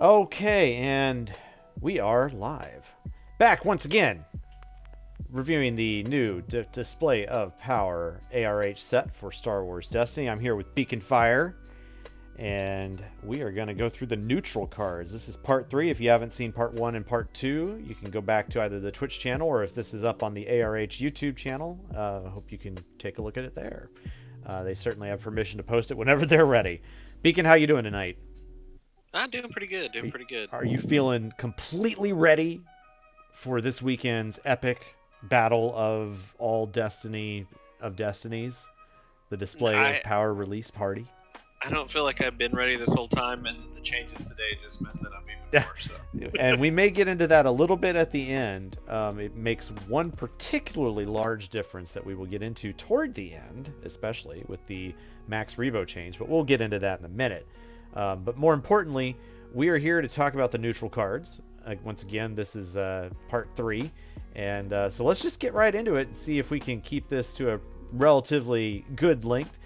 Okay, and we are live. Back once again, reviewing the new Display of Power ARH set for Star Wars Destiny. I'm here with Beaconfire, and we are going to go through the neutral cards. This is part 3. If you haven't seen part 1 and part 2, you can go back to either the Twitch channel, or if this is up on the ARH YouTube channel, I hope you can take a look at it there. They certainly have permission to post it whenever they're ready. Beacon, how you doing tonight? I'm doing pretty good. Doing pretty good. Are you feeling completely ready for this weekend's epic battle of all Destiny of Destinies, the Display of Power release party? I don't feel like I've been ready this whole time, and the changes today just messed it up even more. So. And we may get into that a little bit at the end. It makes one particularly large difference that we will get into toward the end, especially with the Max Rebo change, but we'll get into that in a minute. But more importantly, we are here to talk about the neutral cards. Once again, this is part 3. And so let's just get right into it and see if we can keep this to a relatively good length.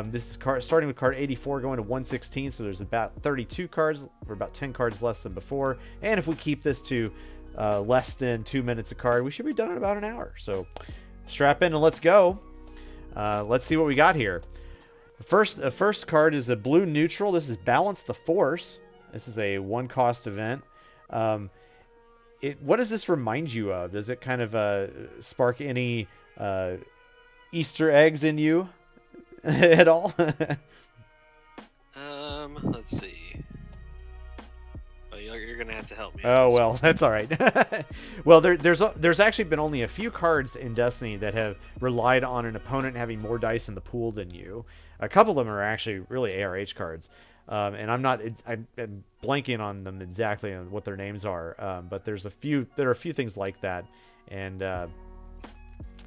This is starting with card 84 going to 116, so there's about 32 cards, or about 10 cards less than before. And if we keep this to less than 2 minutes a card, we should be done in about an hour. So strap in and let's go. Let's see what we got here. The first card is a blue neutral. This is Balance the Force. This is a 1-cost event. What does this remind you of? Does it kind of spark any Easter eggs in you at all? Let's see. Well, you're gonna have to help me. Oh well, that's all right. Well, there's actually been only a few cards in Destiny that have relied on an opponent having more dice in the pool than you. A couple of them are actually really ARH cards, and I'm blanking on them exactly on what their names are. But there are a few things like that, and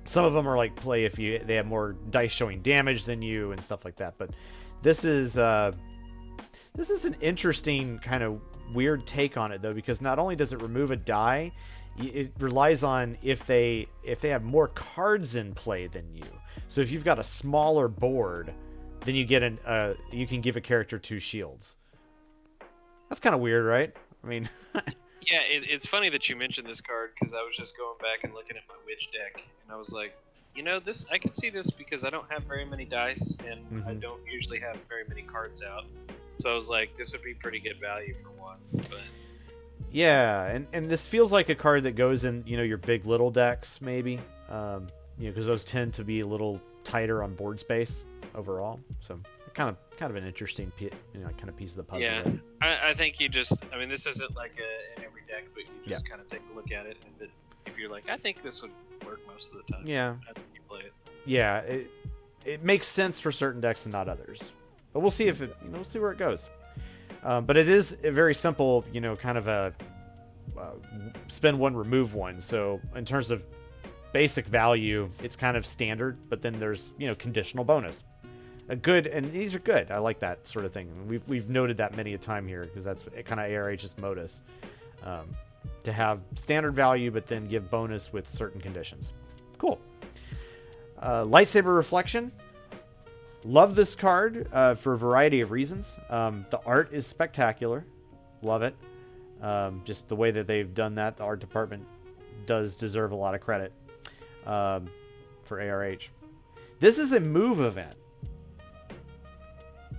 some of them are like play if they have more dice showing damage than you and stuff like that. But this is an interesting kind of weird take on it though, because not only does it remove a die, it relies on if they have more cards in play than you. So if you've got a smaller board, then you get you can give a character 2 shields. That's kind of weird, right? I mean, yeah, it's funny that you mentioned this card because I was just going back and looking at my witch deck, and I was like, this I can see this because I don't have very many dice, and I don't usually have very many cards out. So I was like, this would be pretty good value for one. But yeah, and this feels like a card that goes in, your big little decks maybe, because those tend to be a little tighter on board space overall. So kind of an interesting kind of piece of the puzzle. Yeah, I think this isn't like in every deck, but you just kind of take a look at it, and if you're like, I think this would work most of the time. Yeah, I think you play it. Yeah, it makes sense for certain decks and not others. But we'll see we'll see where it goes. But it is a very simple, kind of a spend one, remove one. So in terms of basic value, it's kind of standard, but then there's, conditional bonus. And these are good. I like that sort of thing. We've noted that many a time here because that's kind of ARH's modus. To have standard value, but then give bonus with certain conditions. Cool. Lightsaber Reflection. Love this card for a variety of reasons. The art is spectacular. Love it. Just the way that they've done that, the art department does deserve a lot of credit for ARH. This is a move event,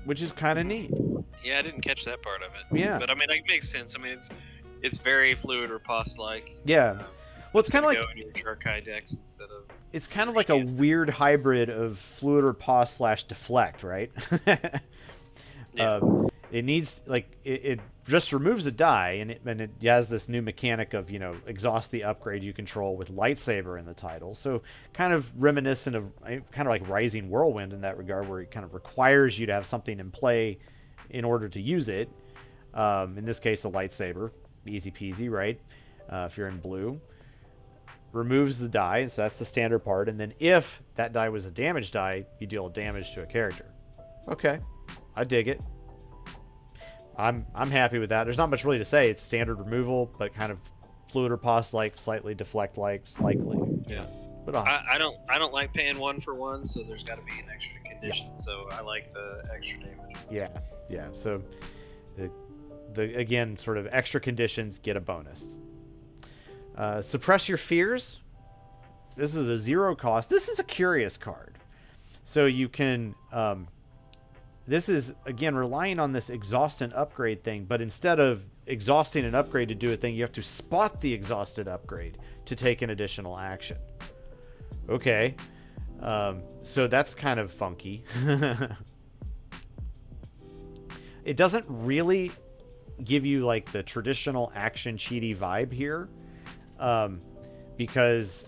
which is kind of neat. Yeah, I didn't catch that part of it. Yeah. But, it makes sense. It's very fluid Riposte-like. Yeah. Well, it's kind of like go in your Jarkai decks instead of. It's kind of like a weird hybrid of fluid riposte / deflect, right? Yeah. It needs it just removes a die, and it has this new mechanic of exhaust the upgrade you control with lightsaber in the title. So kind of reminiscent of kind of like Rising Whirlwind in that regard, where it kind of requires you to have something in play in order to use it. In this case, a lightsaber, easy peasy, right? If you're in blue. Removes the die, so that's the standard part, and then if that die was a damage die, you deal damage to a character. Okay, I dig it. I'm happy with that. There's not much really to say. It's standard removal, but kind of fluid riposte like, slightly deflect like, slightly. Yeah. But I don't like paying 1 for 1, so there's got to be an extra condition. Yeah. So I like the extra damage. Yeah. So again, sort of extra conditions get a bonus. Suppress your fears. This is a 0 cost. This is a curious card. So you can... this is, again, relying on this exhaust and upgrade thing, but instead of exhausting an upgrade to do a thing, you have to spot the exhausted upgrade to take an additional action. Okay. So that's kind of funky. It doesn't really give you like the traditional action cheaty vibe here, because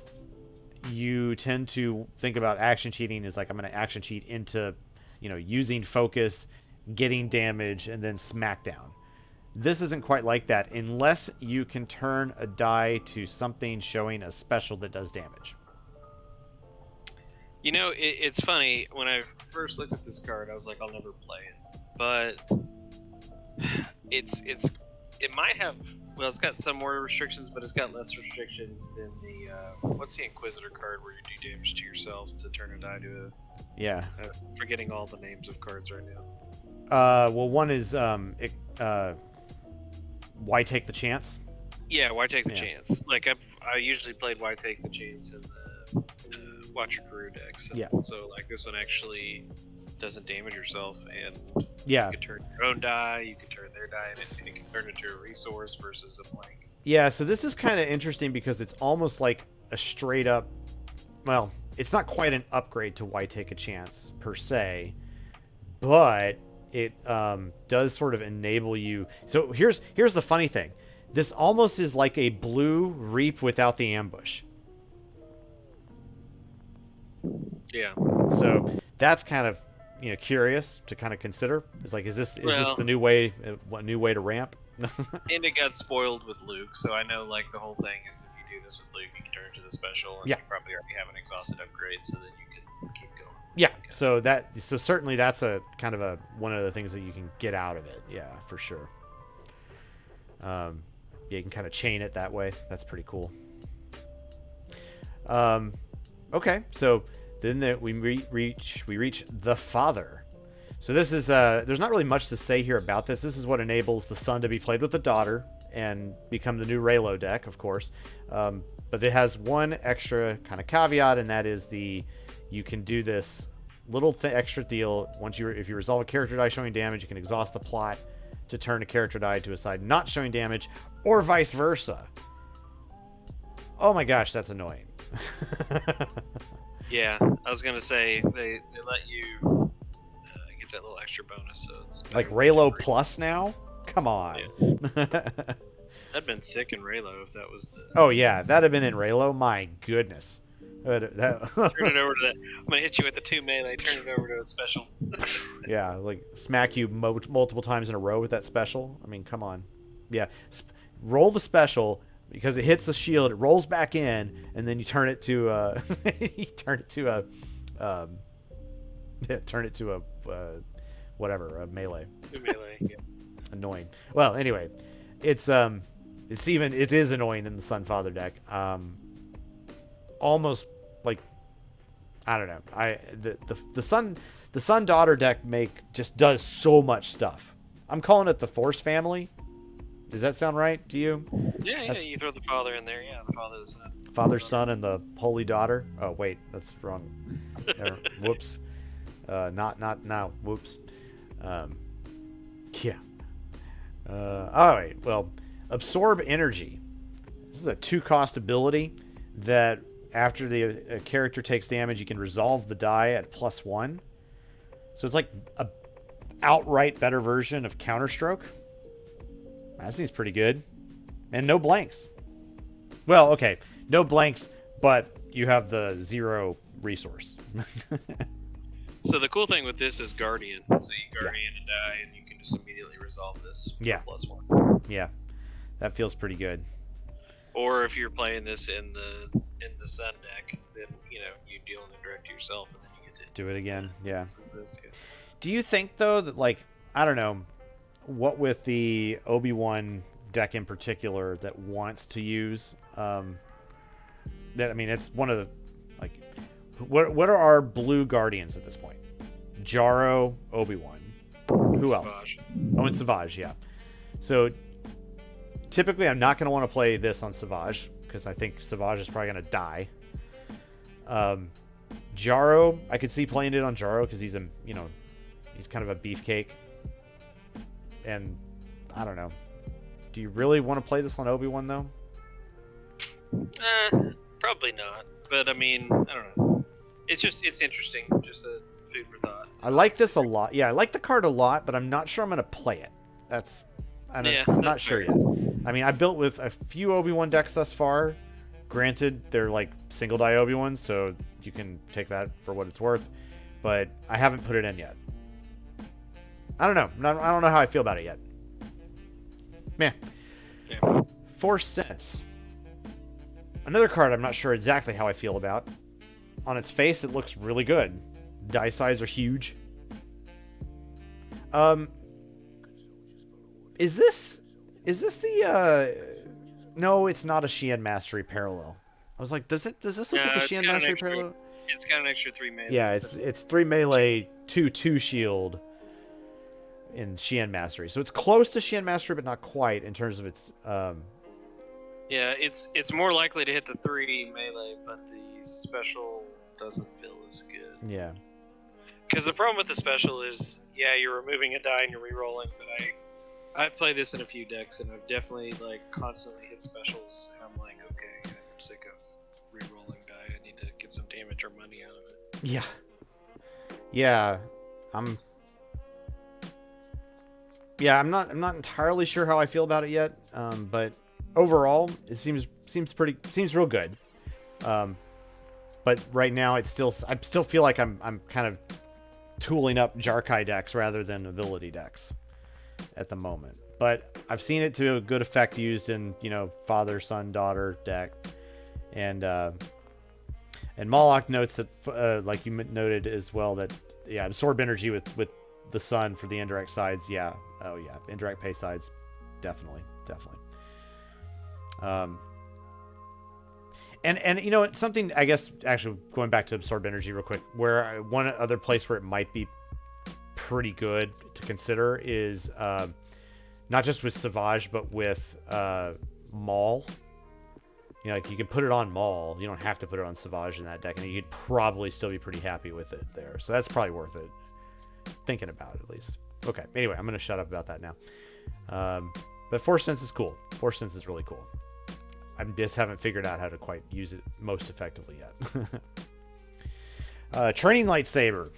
you tend to think about action cheating as like, I'm going to action cheat into, using focus, getting damage, and then smackdown. This isn't quite like that unless you can turn a die to something showing a special that does damage. It's funny. When I first looked at this card, I was like, I'll never play it. But it might have... Well, it's got some more restrictions, but it's got less restrictions than the... what's the Inquisitor card where you do damage to yourself to turn a die to a... Yeah. I'm forgetting all the names of cards right now. Well, one is Why Take the Chance? Yeah, Why Take the Chance? Like, I usually played Why Take the Chance in the Watcher Career decks. Yeah. So, like, this one actually doesn't damage yourself, and yeah, you can turn your own die, you can turn their die, and it can turn it into a resource versus a blank. Yeah, so this is kind of interesting because it's almost like a straight up... Well, it's not quite an upgrade to Why Take a Chance, per se, but it does sort of enable you... So here's the funny thing. This almost is like a blue Reap without the ambush. Yeah. So that's kind of curious to kind of consider. It's like, is this the new way to ramp? And it got spoiled with Luke, so I know like the whole thing is if you do this with Luke, you can turn it to the special, and you probably already have an exhausted upgrade, so that you can keep going. Yeah. So certainly that's a kind of one of the things that you can get out of it. Yeah, for sure. Yeah, you can kind of chain it that way. That's pretty cool. Okay, so then we reach the Father. So this is there's not really much to say here about this. This is what enables the son to be played with the daughter and become the new Reylo deck, of course. But it has one extra kind of caveat, and that is you can do this little extra deal. If you resolve a character die showing damage, you can exhaust the plot to turn a character die to a side not showing damage, or vice versa. Oh my gosh, that's annoying. Yeah, I was gonna say they let you get that little extra bonus, so it's like Reylo Plus now. Come on. Yeah. That'd been sick in Reylo if that was the. Oh yeah, that'd have been in Reylo. My goodness. Turn it over to that. I'm gonna hit you with the 2 melee. Turn it over to a special. Yeah, like smack you multiple times in a row with that special. I mean, come on. Yeah, roll the special. Because it hits the shield, it rolls back in, and then you turn it to a whatever, a melee. Melee, yeah. Annoying. Well, anyway, it is annoying in the Son Father deck. Almost like, I don't know. The Son Daughter deck just does so much stuff. I'm calling it the Force family. Does that sound right to you? Yeah, you throw the father in there. Yeah, the father, the son. Father, son, and the holy daughter. Oh, wait, that's wrong. Whoops. Not now. Whoops. Yeah. All right. Well, absorb energy. This is a 2-cost ability that after the character takes damage, you can resolve the die at +1. So it's like a outright better version of Counterstroke. That seems pretty good. And no blanks. Well, okay. No blanks, but you have the 0 resource. So the cool thing with this is Guardian. So you Guardian a die, and you can just immediately resolve this for +1. Yeah. That feels pretty good. Or if you're playing this in the Sun deck, then you deal an indirect to yourself, and then you get to do it again. Yeah. Yeah. Do you think though that, like, I don't know, what with the Obi-Wan deck in particular that wants to use it's one of the, like, what are our blue guardians at this point? Jaro, Obi-Wan, who else? Savage. Oh, and Savage, yeah. So typically, I'm not going to want to play this on Savage because I think Savage is probably going to die. Jaro, I could see playing it on Jaro because he's he's kind of a beefcake. And I don't know. Do you really want to play this on Obi-Wan though? Probably not. But I mean, I don't know. It's interesting. Just a food for thought. I like this a lot. Yeah, I like the card a lot, but I'm not sure I'm going to play it. I'm not sure yet. I mean, I built with a few Obi-Wan decks thus far. Granted, they're like single die Obi-Wan, so you can take that for what it's worth. But I haven't put it in yet. I don't know. I don't know how I feel about it yet. Man. Yeah. 4 cents. Another card I'm not sure exactly how I feel about. On its face, it looks really good. Die size are huge. Is this the No, it's not a Xi'an Mastery parallel. I was like, does this look like a Xi'an Mastery parallel? It's got an extra 3 melee. Yeah, it's 3 melee, 2 shield in Xi'an Mastery. So it's close to Xi'an Mastery, but not quite in terms of its Yeah, it's more likely to hit the 3 melee, but the special doesn't feel as good. Yeah. Because the problem with the special is, yeah, you're removing a die and you're re-rolling, but I've played this in a few decks, and I've definitely constantly hit specials, and I'm like, okay, I'm sick of re-rolling die. I need to get some damage or money out of it. Yeah. Yeah. I'm not entirely sure how I feel about it yet. But overall, it seems real good. But right now, I still feel like I'm kind of tooling up Jarkai decks rather than ability decks at the moment. But I've seen it to a good effect used in father, son, daughter deck, and Moloch notes that like you noted as well that absorb energy with the sun for the indirect sides. Yeah, oh yeah, indirect pay sides, definitely. And something, I guess, actually going back to absorb energy real quick, where one other place where it might be pretty good to consider is not just with Savage, but with Maul. You can put it on Maul. You don't have to put it on Savage in that deck, and you'd probably still be pretty happy with it there. So that's probably worth it. Thinking about it, at least. Okay, anyway, I'm going to shut up about that now. But 4 cents is cool. 4 cents is really cool. I just haven't figured out how to quite use it most effectively yet. Training lightsaber.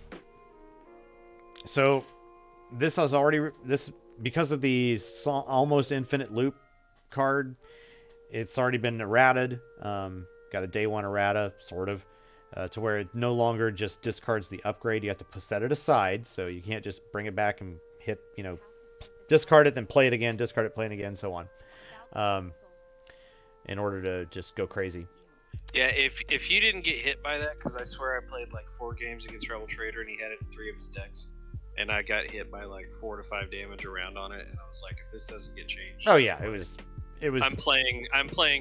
So this has already because of the almost infinite loop card. It's already been errated. Got a day 1 errata, sort of, to where it no longer just discards the upgrade. You have to set it aside, so you can't just bring it back and hit, discard it, then play it again, discard it, play it again, so on. In order to just go crazy. Yeah, if you didn't get hit by that, because I swear I played 4 games against Rebel Trader and he had it in 3 of his decks, and I got hit by 4 to 5 damage around on it, and I was like, if this doesn't get changed, oh yeah, it was. I'm playing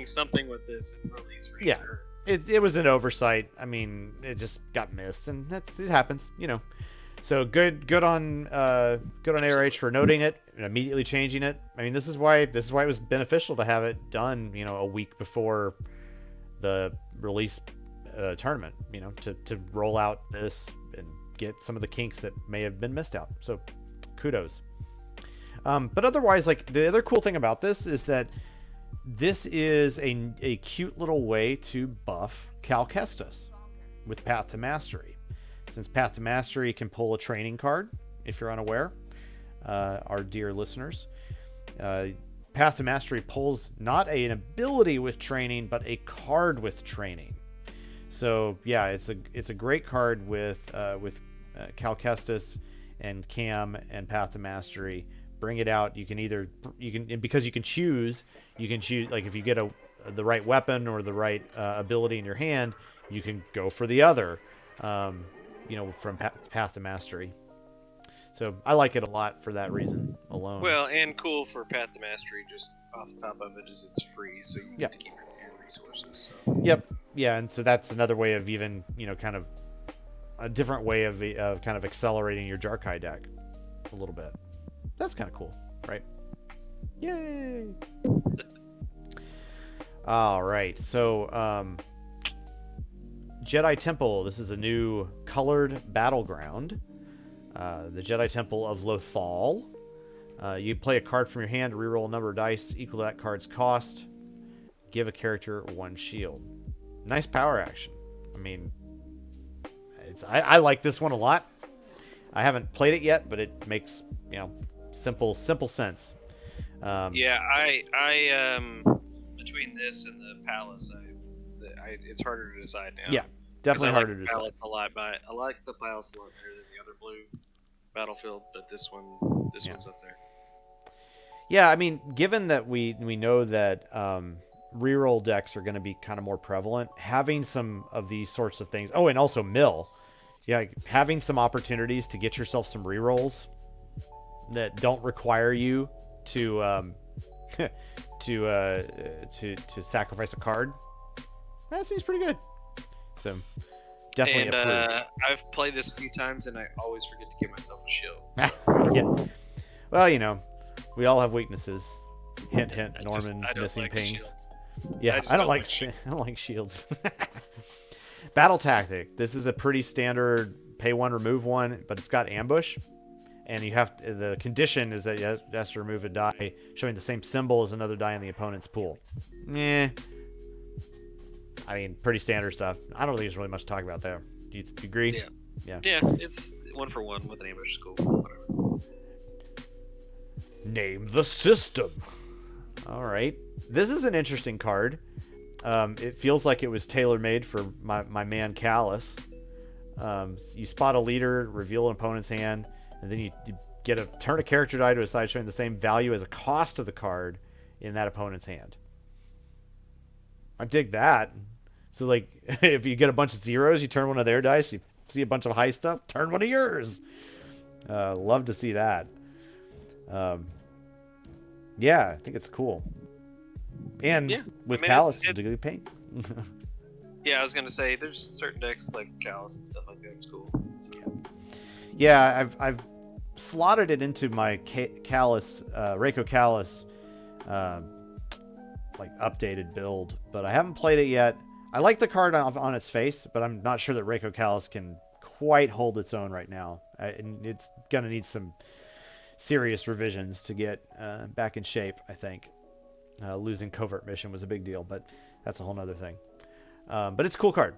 something with this in release for sure. It was an oversight. I mean, it just got missed, and it happens, So good on ARH for noting it and immediately changing it. I mean, this is why it was beneficial to have it done, a week before the release tournament, to roll out this and get some of the kinks that may have been missed out. So kudos. But otherwise, the other cool thing about this is that this is a cute little way to buff Cal Kestis with Path to Mastery. Since Path to Mastery can pull a training card, if you're unaware, our dear listeners, Path to Mastery pulls not an ability with training, but a card with training. So yeah, it's a great card with Cal Kestis and Cam and Path to Mastery. Bring it out. Because you can choose if you get the right weapon or the right ability in your hand, you can go for the other. From Path to Mastery. So I like it a lot for that reason alone. Well, and cool for Path to Mastery, just off the top of it, is it's free, so you get to keep your resources. So. Yep. Yeah, and so that's another way of even, kind of a different way of accelerating your Jarkai deck a little bit. That's kind of cool, right? Yay! All right, so Jedi Temple. This is a new colored battleground. The Jedi Temple of Lothal. You play a card from your hand, reroll a number of dice equal to that card's cost. Give a character 1 shield. Nice power action. I mean, I like this one a lot. I haven't played it yet, but it makes, simple sense. Yeah, I between this and the palace, it's harder to decide now. Yeah, definitely harder to decide. Palace a lot, but I like the palace a lot better than the other blue battlefield, but this one's up there. Yeah, I mean, given that we know that reroll decks are going to be kind of more prevalent, having some of these sorts of things. Oh, and also mill. Yeah, having some opportunities to get yourself some rerolls that don't require you to to sacrifice a card. That seems pretty good. So definitely approve. I've played this a few times, and I always forget to give myself a shield. Yeah. Well, we all have weaknesses. Hint, hint. Norman missing like pings. Yeah, I don't like shields. Battle tactic. This is a pretty standard pay 1, remove 1, but it's got ambush, and the condition is that you have to remove a die showing the same symbol as another die in the opponent's pool. I mean, pretty standard stuff. I don't think there's really much to talk about there. Do you agree? Yeah. Yeah, it's 1 for 1 with an ambush school. Whatever. Name the system. All right. This is an interesting card. It feels like it was tailor-made for my man Callus. You spot a leader, reveal an opponent's hand, and then you turn a character die to a side showing the same value as a cost of the card in that opponent's hand. I dig that. So, like, if you get a bunch of zeros, you turn one of their dice. You see a bunch of high stuff, turn one of yours. Love to see that. Yeah, I think it's cool. And with Callus, it's a paint. Yeah, I was gonna say there's certain decks like Callus and stuff like that. It's cool. So. Yeah, I've slotted it into my Callus, Reiko Callus, like updated build, but I haven't played it yet. I like the card on its face, but I'm not sure that Reiko Callus can quite hold its own right now. And it's gonna need some serious revisions to get back in shape, I think. Losing Covert Mission was a big deal, but that's a whole nother thing. But it's a cool card.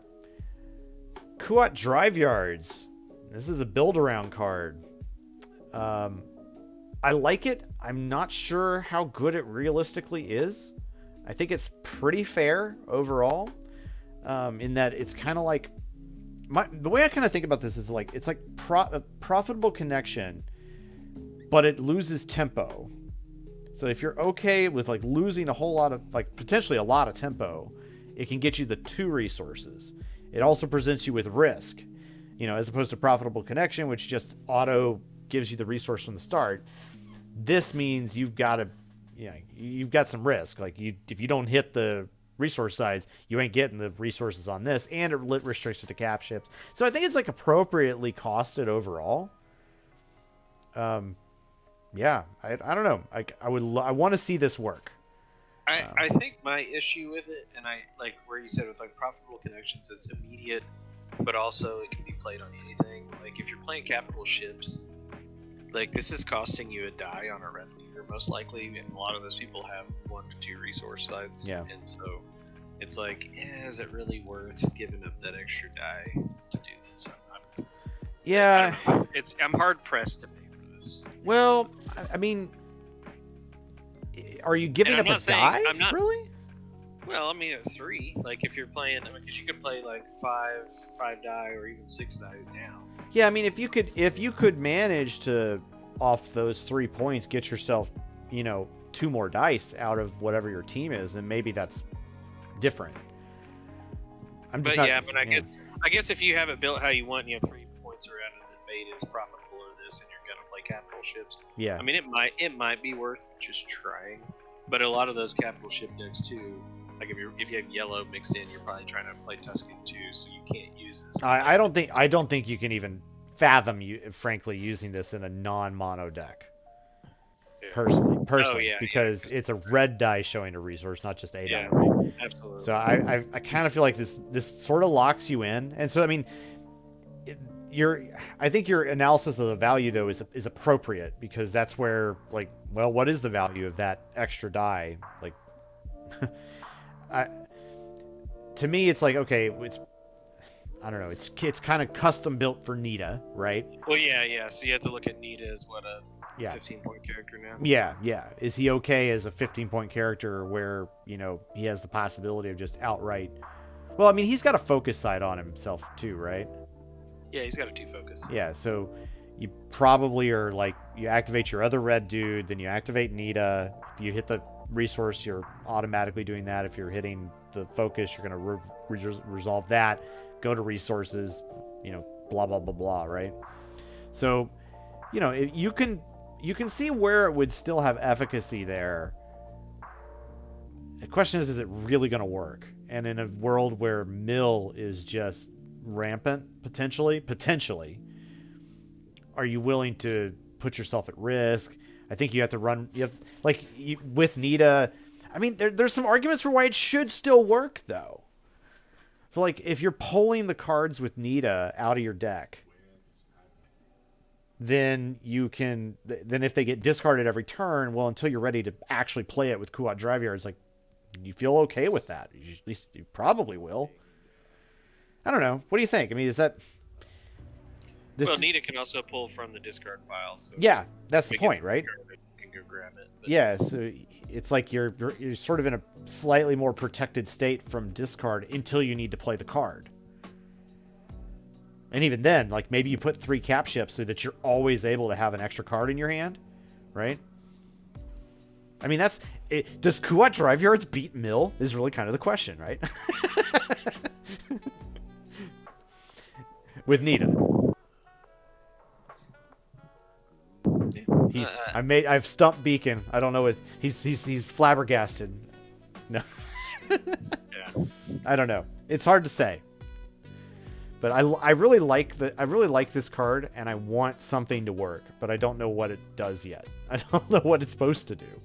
Kuat Drive Yards. This is a build-around card. I like it. I'm not sure how good it realistically is. I think it's pretty fair overall, in that it's kind of like... the way I kind of think about this is like it's like a profitable connection, but it loses tempo. So if you're okay with like losing a whole lot of, like potentially a lot of tempo, it can get you the 2 resources. It also presents you with risk, as opposed to profitable connection, which just auto gives you the resource from the start. This means you've got some risk. Like if you don't hit the resource sides, you ain't getting the resources on this, and it restricts it to cap ships. So I think it's like appropriately costed overall. Yeah, I don't know. I want to see this work. I think my issue with it, and I like where you said with like profitable connections, it's immediate, but also it can be played on anything. Like if you're playing capital ships, like this is costing you a die on a red leader most likely, and a lot of those people have 1 to 2 resource sides. Yeah. And so it's like, is it really worth giving up that extra die to do this? Yeah. I'm hard pressed to pay for this. Well, I mean, are you giving up a die? Really? Well, I mean, a 3. Like if you're playing, because you could play like 5 die or even 6 die now. Yeah, I mean, if you could manage to, off those 3 points, get yourself, 2 more dice out of whatever your team is, then maybe that's different. I guess if you have it built how you want, and you have 3 points around it, and bait is profitable or this, and you're gonna play capital ships. Yeah. I mean, it might be worth just trying, but a lot of those capital ship decks too. Like if you have yellow mixed in, you're probably trying to play Tuscan too, so you can't use this. I don't think you can even fathom frankly using this in a non-mono deck. personally, yeah, because it's a red die showing a resource, not just a die, yeah, right? absolutely. So I kind of feel like this sort of locks you in, and so I mean, I think your analysis of the value though is appropriate, because that's where, like, well, what is the value of that extra die? Like, I to me it's like, okay, it's, I don't know, it's kind of custom built for Nita, right? Well, yeah. So you have to look at Nita as what a Yeah. 15-point character now. Yeah. Is he okay as a 15-point character where, he has the possibility of just outright? Well, I mean, he's got a focus side on himself too, right? Yeah, he's got a 2 focus. Yeah, so you probably are like, you activate your other red dude, then you activate Nita. If you hit the resource, you're automatically doing that. If you're hitting the focus, you're going to resolve that. Go to resources, blah blah blah blah, right? So, you can see where it would still have efficacy there. The question is it really going to work? And in a world where mill is just rampant, potentially, are you willing to put yourself at risk? I think you have to run. With Nita. I mean, there's some arguments for why it should still work, though. So, like, if you're pulling the cards with Nita out of your deck, then you can. Then if they get discarded every turn, well, until you're ready to actually play it with Kuat Drive Yards, like, you feel okay with that. At least you probably will. I don't know. What do you think? I mean, is that... Well, Nita can also pull from the discard pile. So yeah, that's the point, right? You can go grab it. But... yeah, so it's like you're sort of in a slightly more protected state from discard until you need to play the card. And even then, like, maybe you put 3 cap ships so that you're always able to have an extra card in your hand, right? I mean, that's... does Kuat Drive Yards beat Mill is really kind of the question, right? With Nita. I've stumped Beacon. I don't know what he's flabbergasted. No. Yeah. I don't know. It's hard to say. But I really like this card, and I want something to work, but I don't know what it does yet. I don't know what it's supposed to do.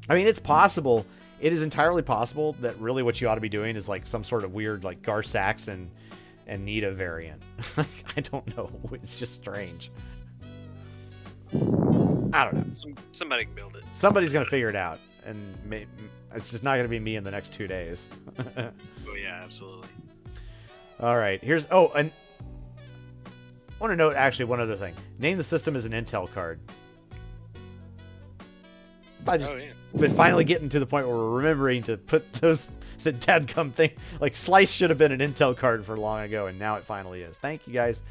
I mean, it's possible. It is entirely possible that really what you ought to be doing is like some sort of weird, like, Gar Saxon and Nita variant. I don't know. It's just strange. I don't know. Somebody can build it. Somebody's gonna figure it out, and it's just not gonna be me in the next 2 days. Oh yeah, absolutely. All right. And I want to note actually one other thing. Name the System is an Intel card. But finally getting to the point where we're remembering to put those the dadgum thing. Like, Slice should have been an Intel card for long ago, and now it finally is. Thank you, guys.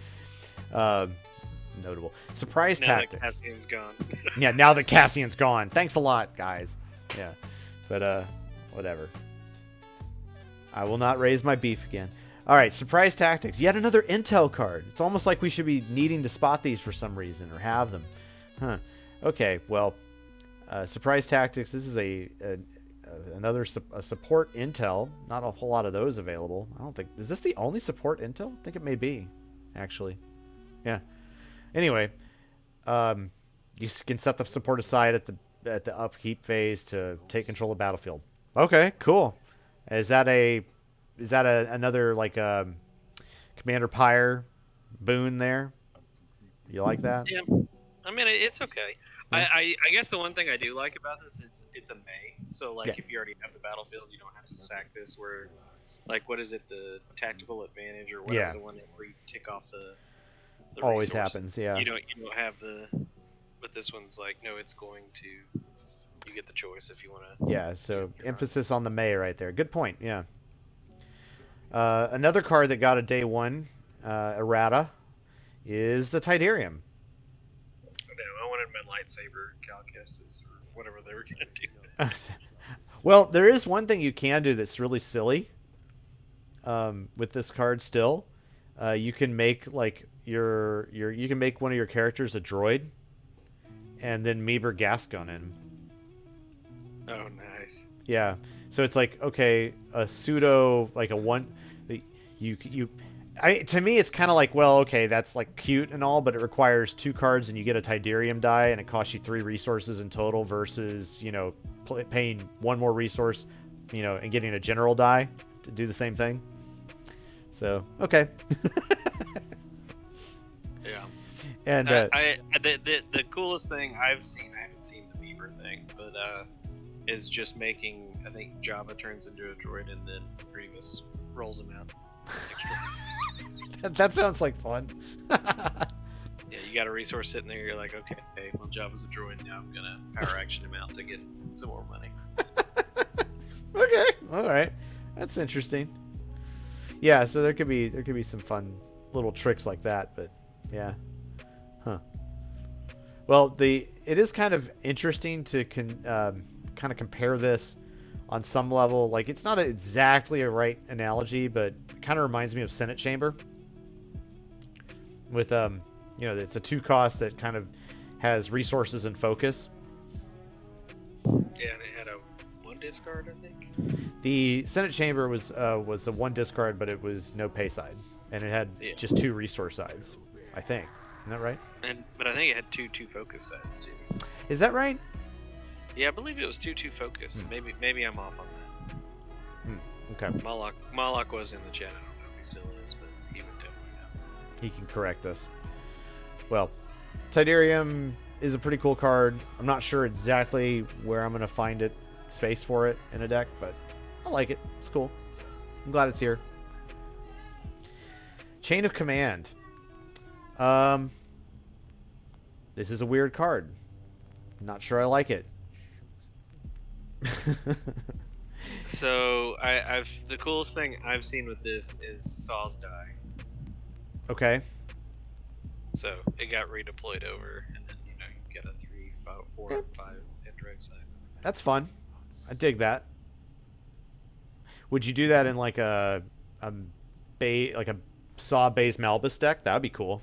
Notable. Surprise Tactics. Now that Cassian's gone. Yeah, now that Cassian's gone. Thanks a lot, guys. Yeah. But, whatever. I will not raise my beef again. All right, Surprise Tactics. Yet another Intel card. It's almost like we should be needing to spot these for some reason, or have them. Huh. Okay, well, Surprise Tactics. This is another support Intel. Not a whole lot of those available. I don't think... Is this the only support Intel? I think it may be, actually. Yeah. Anyway, you can set the support aside at the upkeep phase to take control of the battlefield. Okay, cool. Is that another, like, Commander Pyre boon there? You like that? Yeah. I mean, it's okay. Yeah. I guess the one thing I do like about this is it's a May. So, like, if you already have the battlefield, you don't have to sack this. Where, like, what is it, the tactical advantage or whatever, the one where you tick off the always resource. Happens, yeah. You don't have but this one's like, no, it's going to... You get the choice if you want to... Yeah, so emphasis on the May right there. Good point, yeah. Another card that got a day 1 errata is the Tidarium. I wanted my lightsaber Calcestis or whatever they were going to do. Well, there is one thing you can do that's really silly with this card still. You can make, like, you can make one of your characters a droid and then Meeber Gascon in. Oh, nice. Yeah. So it's like, okay, a pseudo, like a one, to me, it's kind of like, well, okay, that's like cute and all, but it requires 2 cards and you get a Tidarium die, and it costs you 3 resources in total versus, paying 1 more resource, and getting a general die to do the same thing. So, okay. Yeah. And the coolest thing I've seen, I haven't seen the beaver thing, but is just making, I think Java turns into a droid and then Grievous rolls him out. that sounds like fun. Yeah, you got a resource sitting there, you're like, okay, well, Java's a droid, now I'm gonna power action him out to get some more money. Okay, alright. That's interesting. Yeah, so there could be some fun little tricks like that, but yeah. Huh. Well, it is kind of interesting to kind of compare this on some level. Like, it's not exactly a right analogy, but it kind of reminds me of Senate Chamber. With it's a 2 cost that kind of has resources and focus. Yeah, and it had a 1 discard, I think. The Senate Chamber was a 1 discard, but it was no pay side, and it had just 2 resource sides, I think. Isn't that right? But I think it had 2 focus sides too. Is that right? Yeah, I believe it was 2 focus. Maybe I'm off on that. Okay. Malak was in the chat. I don't know if he still is, but he would definitely know. He can correct us. Well, Tidarium is a pretty cool card. I'm not sure exactly where I'm going to find space for it in a deck, but I like it. It's cool. I'm glad it's here. Chain of Command. This is a weird card. Not sure I like it. So the coolest thing I've seen with this is Sauls Die. Okay. So it got redeployed over, and then you get a 3, 4, 5 indirect side. That's fun. I dig that. Would you do that in like a Saw base Malbus deck? That would be cool.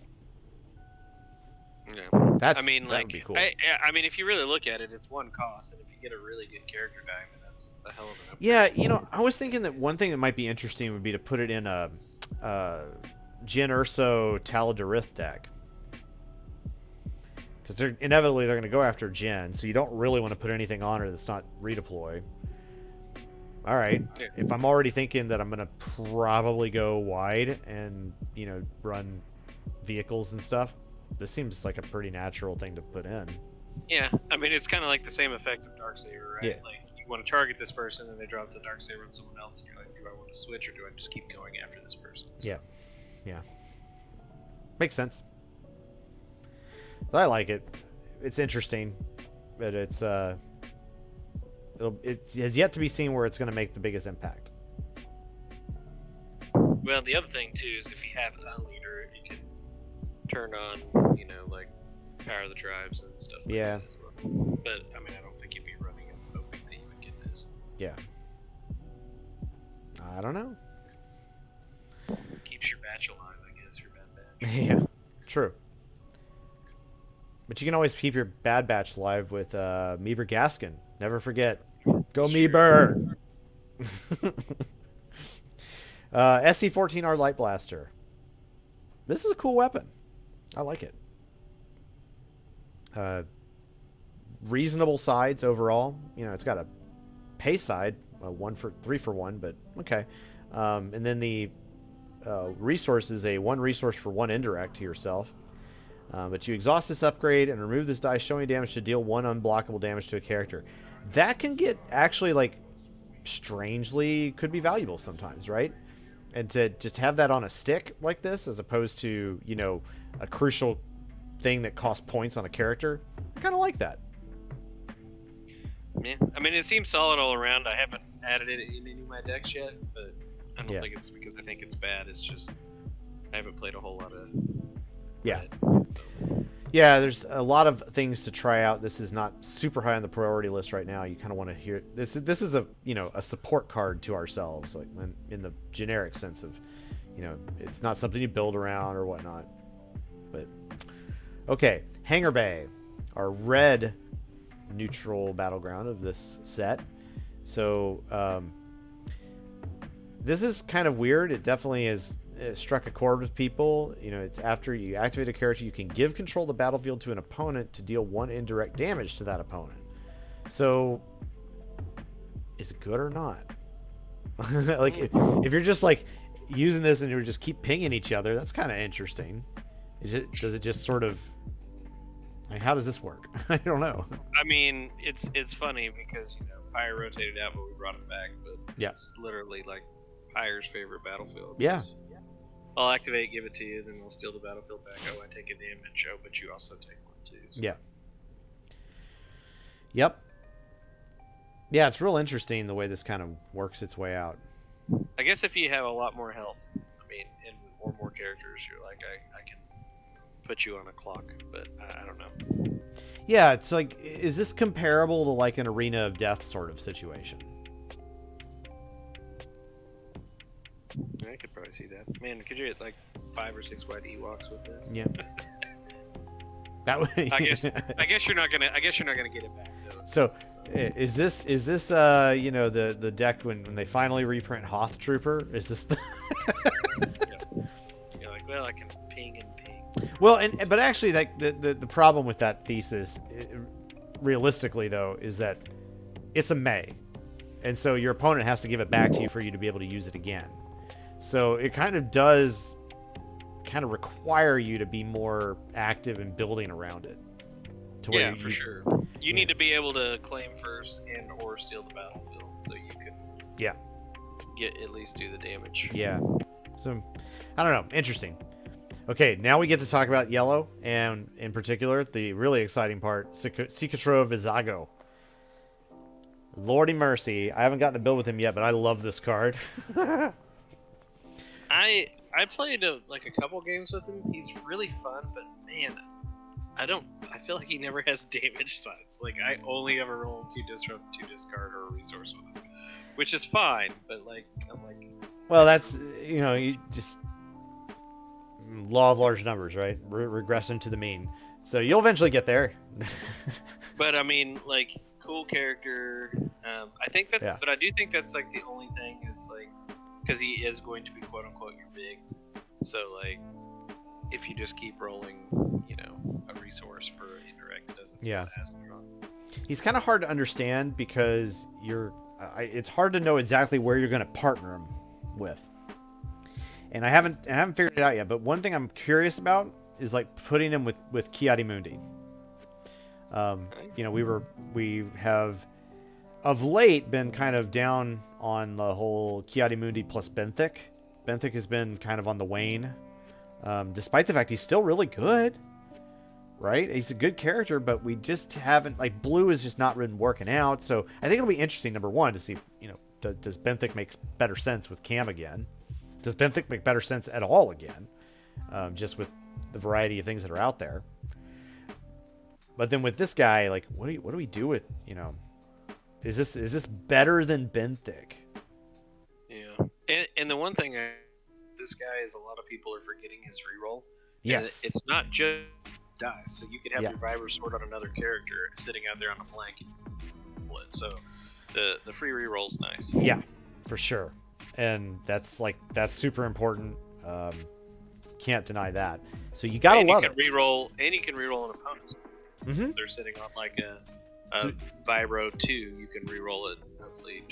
Yeah. That would be cool. I mean, if you really look at it, it's 1 cost, and if you get a really good character die, I mean, that's a hell of an upgrade. Yeah, I was thinking that one thing that might be interesting would be to put it in a Jyn Erso Taladarith deck. Because they're going to go after Jyn, so you don't really want to put anything on her that's not redeploy. All right. Yeah. If I'm already thinking that I'm going to probably go wide and, run vehicles and stuff, this seems like a pretty natural thing to put in. Yeah, I mean, it's kind of like the same effect of Darksaber, right? Yeah. Like, you want to target this person, and they drop the Darksaber on someone else, and you're like, do I want to switch, or do I just keep going after this person? So. Yeah. Makes sense. But I like it. It's interesting, but it has yet to be seen where it's going to make the biggest impact. Well, the other thing too is if you have a leader, you can turn on, like Power of the Tribes and stuff. Yeah. Like that as well. But I mean, I don't think you'd be running it hoping that you would get this. Yeah. I don't know. Keeps your batch alive, I guess. Your bad batch. Yeah. True. But you can always keep your bad batch alive with Meeber Gaskin. Never forget. Go Meeber! SC-14R Light Blaster. This is a cool weapon. I like it. Reasonable sides overall. It's got a pay side, 3 for 1, but okay. And then the resource is a 1 resource for 1 indirect to yourself. But you exhaust this upgrade and remove this die showing damage to deal 1 unblockable damage to a character. That can get actually, like, strangely, could be valuable sometimes, right? And to just have that on a stick like this, as opposed to, a crucial thing that costs points on a character, I kind of like that. Yeah, I mean, it seems solid all around. I haven't added it in any of my decks yet, but I don't think it's because I think it's bad. It's just I haven't played a whole lot of Yeah, there's a lot of things to try out. This is not super high on the priority list right now. You kind of want to hear this. This is a a support card to ourselves, like in the generic sense of, it's not something you build around or whatnot. But okay, Hangar Bay, our red neutral battleground of this set. So this is kind of weird. It definitely is struck a chord with people. You know, it's after you activate a character, you can give control of the battlefield to an opponent to deal 1 indirect damage to that opponent. So, is it good or not? Like, if you're just like using this and you just keep pinging each other, that's kind of interesting. Does it just sort of? I mean, how does this work? I don't know. I mean, it's funny because Pyre rotated out, but we brought it back. But Yeah. it's literally like Pyre's favorite battlefield. Yeah. I'll activate, give it to you, then we'll steal the battlefield back. Oh, I take a damage. Oh, but you also take one too. So. Yeah. Yep. Yeah, it's real interesting the way this kind of works its way out. I guess if you have a lot more health, and more characters, you're like, I can put you on a clock, but I don't know. Yeah, it's like, is this comparable to like an Arena of Death sort of situation? I could probably see that. Man, could you get like 5 or 6 white Ewoks with this? Yeah. That way. I guess you're not gonna get it back though. So, is this the deck when they finally reprint Hoth Trooper? Is this the? You're like, well, I can ping and ping. Well, but actually, like the problem with that thesis, realistically though, is that it's a May, and so your opponent has to give it back to you for you to be able to use it again. So it kind of does require you to be more active in building around it. Yeah, for sure. You need to be able to claim first and or steal the battlefield so you can at least do the damage. Yeah. So, I don't know. Interesting. Okay, now we get to talk about yellow, and in particular, the really exciting part, Control Visago. Lordy mercy. I haven't gotten to build with him yet, but I love this card. I played a couple games with him. He's really fun, but man, I feel like he never has damage sides. Like, I only ever roll 2 disrupt, 2 discard, or a resource with him, which is fine. But I'm like, well, that's you just law of large numbers, right? Regressing to the mean. So you'll eventually get there. But I mean, like, cool character. I think that's, but I do think that's like the only thing is like, because he is going to be quote unquote your big. So like, if you just keep rolling, a resource for indirect, it doesn't feel as strong. He's kind of hard to understand because it's hard to know exactly where you're going to partner him with. And I haven't figured it out yet. But one thing I'm curious about is like putting him with Ki-Adi-Mundi. We have of late been kind of down on the whole Ki-Adi-Mundi plus Benthic. Benthic has been kind of on the wane, despite the fact he's still really good. Right? He's a good character, but we just haven't, like, blue has just not been working out. So I think it'll be interesting, number one, to see, does Benthic make better sense with Cam again? Does Benthic make better sense at all again? Just with the variety of things that are out there. But then with this guy, like, what do we do with, is this better than Benthic? Yeah. And the one thing this guy is, a lot of people are forgetting his reroll. Yes. And it's not just dice, so you could have your Viber sword on another character sitting out there on a flank. So the free reroll's nice. Yeah, for sure. And that's super important. Can't deny that. So you gotta love it. Reroll, and you can reroll an opponent's. Mm-hmm. They're sitting on like a Vibro 2. You can reroll it. Hopefully,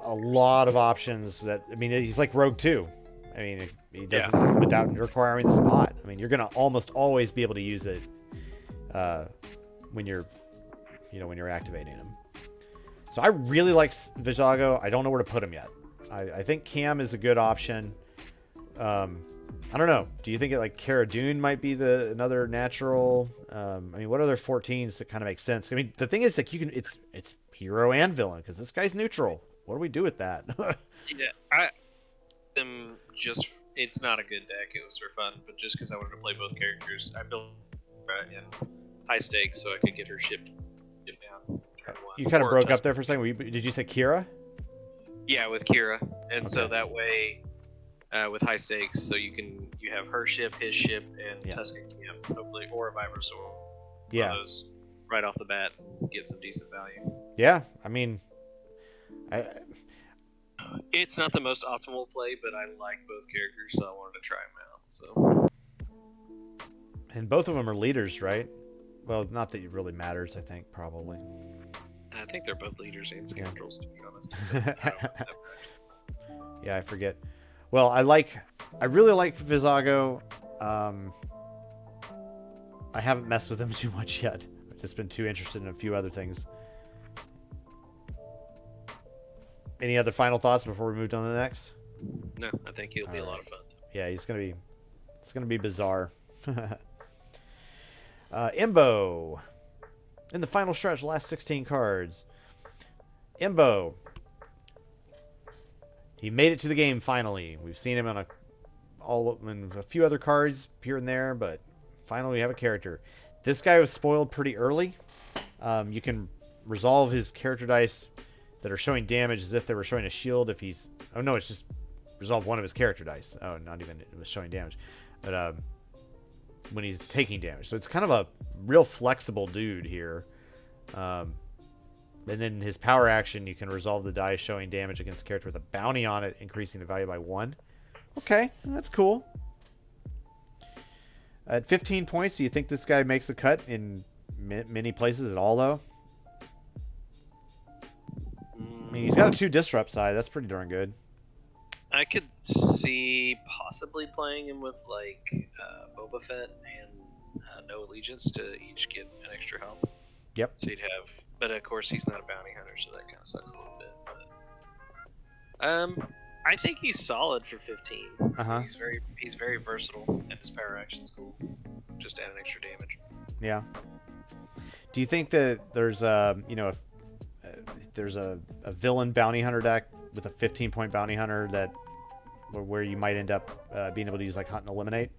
a lot of options. He's like Rogue 2. I mean, he does it without requiring the spot. I mean, you're gonna almost always be able to use it when you're activating him. So I really like Vizago. I don't know where to put him yet. I think Cam is a good option. I don't know. Do you think Cara Dune might be another natural? What other 14s that kind of make sense? I mean, the thing is that it's hero and villain because this guy's neutral. What do we do with that? It's not a good deck. It was for fun, but just because I wanted to play both characters, I built in high stakes so I could get her shipped down. You kind of broke up there for a second. Did you say Kira? Yeah, with Kira, and so that way, with high stakes, so you have her ship, his ship, and Tusken Camp, hopefully, or a Vibro Sword. Yeah, those right off the bat, get some decent value. Yeah, I mean, It's not the most optimal play, but I like both characters, so I wanted to try them out. So. And both of them are leaders, right? Well, not that it really matters, I think, probably. I think they're both leaders and scoundrels, to be honest. Yeah, I forget. Well, I really like Vizago. I haven't messed with him too much yet. I've just been too interested in a few other things. Any other final thoughts before we move on to the next? No, I think he'll be a lot of fun. Yeah, it's gonna be bizarre. Imbo. In the final stretch, last 16 cards. Imbo. He made it to the game finally. We've seen him on a few other cards here and there, but finally we have a character. This guy was spoiled pretty early. You can resolve his character dice that are showing damage as if they were showing a shield if he's... Oh, no, it's just resolve one of his character dice. Oh, not even it was showing damage. But when he's taking damage. So it's kind of a real flexible dude here. And then his power action, you can resolve the die showing damage against a character with a bounty on it, increasing the value by 1. Okay, that's cool. At 15 points, do you think this guy makes a cut in many places at all, though? I mean, he's got a 2 disrupt side. That's pretty darn good. I could see possibly playing him with, like, Boba Fett and No Allegiance to each get an extra help. Yep. So you'd have... But, of course, he's not a bounty hunter, so that kind of sucks a little bit. But, I think he's solid for 15. Uh-huh. He's very versatile, and his power action's cool. Just add an extra damage. Yeah. Do you think that there's there's a villain bounty hunter deck with a 15-point bounty hunter where you might end up being able to use like hunt and eliminate?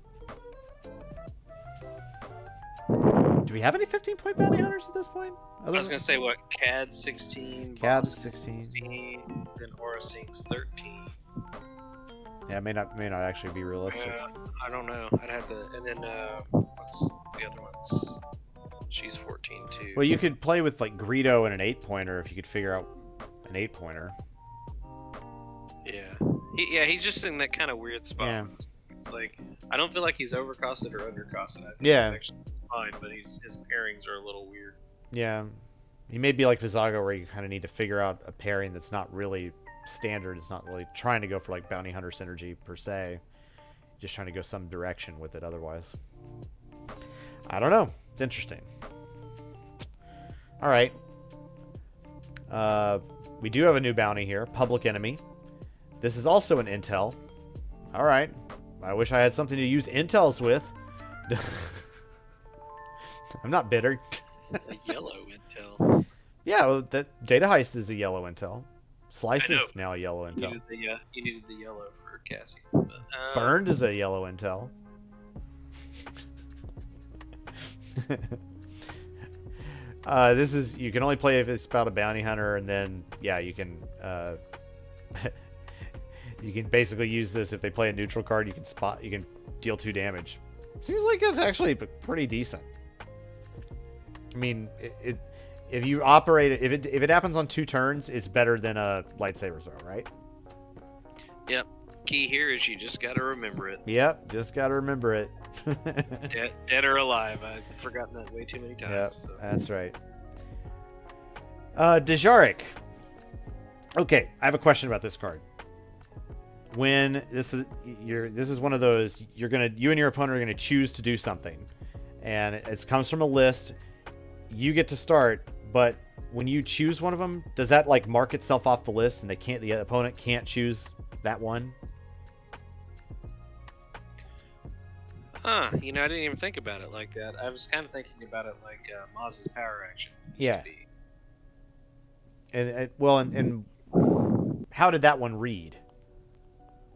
Do we have any 15-point bounty hunters at this point? I was gonna say what? CAD 16. CAD 16. Then Aura Sync's 13. Yeah, it may not actually be realistic. I don't know. I'd have to. And then what's the other ones? She's 14 too. Well, you could play with like Greedo and an 8-pointer if you could figure out an 8-pointer. Yeah. He's just in that kind of weird spot. Yeah. It's like I don't feel like he's overcosted or undercosted. I think he's actually fine, but his pairings are a little weird. Yeah. He may be like Vizago, where you kind of need to figure out a pairing that's not really standard. It's not really trying to go for like bounty hunter synergy per se. Just trying to go some direction with it otherwise. I don't know. It's interesting. All right. We do have a new bounty here. Public Enemy. This is also an intel. All right. I wish I had something to use intels with. I'm not bitter. A yellow intel. Yeah, well, that Data Heist is a yellow intel. Slice is now a yellow intel. You needed the yellow for Cassie. But, Burned is a yellow intel. This is, you can only play if it's about a bounty hunter, and then yeah, you can you can basically use this if they play a neutral card. You can deal 2 damage. Seems like it's actually pretty decent. I mean, if you operate it, if it happens on 2 turns, it's better than a lightsaber throw, right? Yep. Key here is you just got to remember it. Yep, just got to remember it. Dead or alive. I've forgotten that way too many times. Yep, so. that's right. Dejarik. Okay, I have a question about this card. When this is one of those, you and your opponent are gonna choose to do something, and it comes from a list. You get to start, but when you choose one of them, does that like mark itself off the list, and the opponent can't choose that one? Huh, I didn't even think about it like that. I was kind of thinking about it like Maz's power action. Yeah. And how did that one read?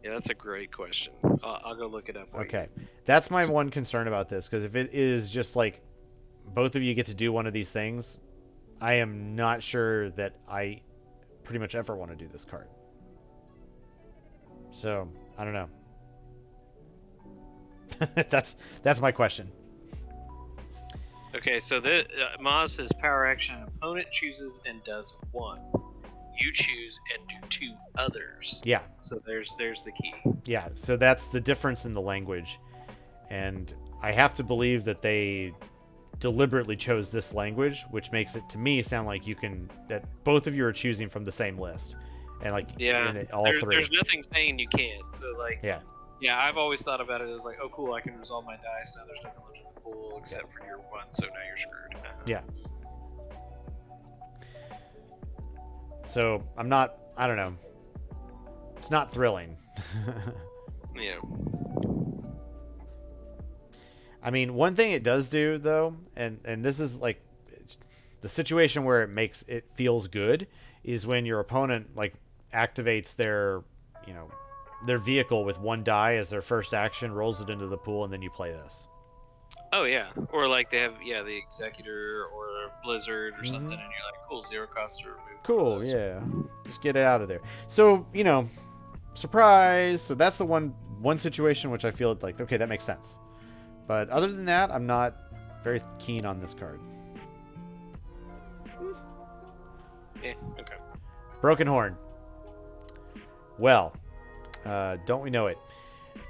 Yeah, that's a great question. I'll go look it up. Okay. That's my one concern about this, because if it is just like both of you get to do one of these things, I am not sure that I pretty much ever want to do this card. So, I don't know. That's my question. Okay, so Maz says power action. Opponent chooses and does 1. you choose and to others. Yeah. So there's the key. Yeah. So that's the difference in the language, and I have to believe that they deliberately chose this language, which makes it to me sound like that both of you are choosing from the same list, and like all three. There's nothing saying you can't. So like Yeah. Yeah, I've always thought about it as like, oh, cool, I can resolve my dice. Now there's nothing left in the pool except for your one, so now you're screwed. Yeah. So I don't know. It's not thrilling. Yeah. I mean, one thing it does do, though, and this is like the situation where it feels good, is when your opponent like activates their vehicle with one die as their first action, rolls it into the pool, and then you play this. Oh yeah, or like they have the Executor or Blizzard or something, and you're like, cool, 0 cost to remove. Cool, yeah, just get it out of there. So surprise. So that's the one situation which I feel like, okay, that makes sense. But other than that, I'm not very keen on this card. Yeah, okay. Broken Horn. Well, don't we know it?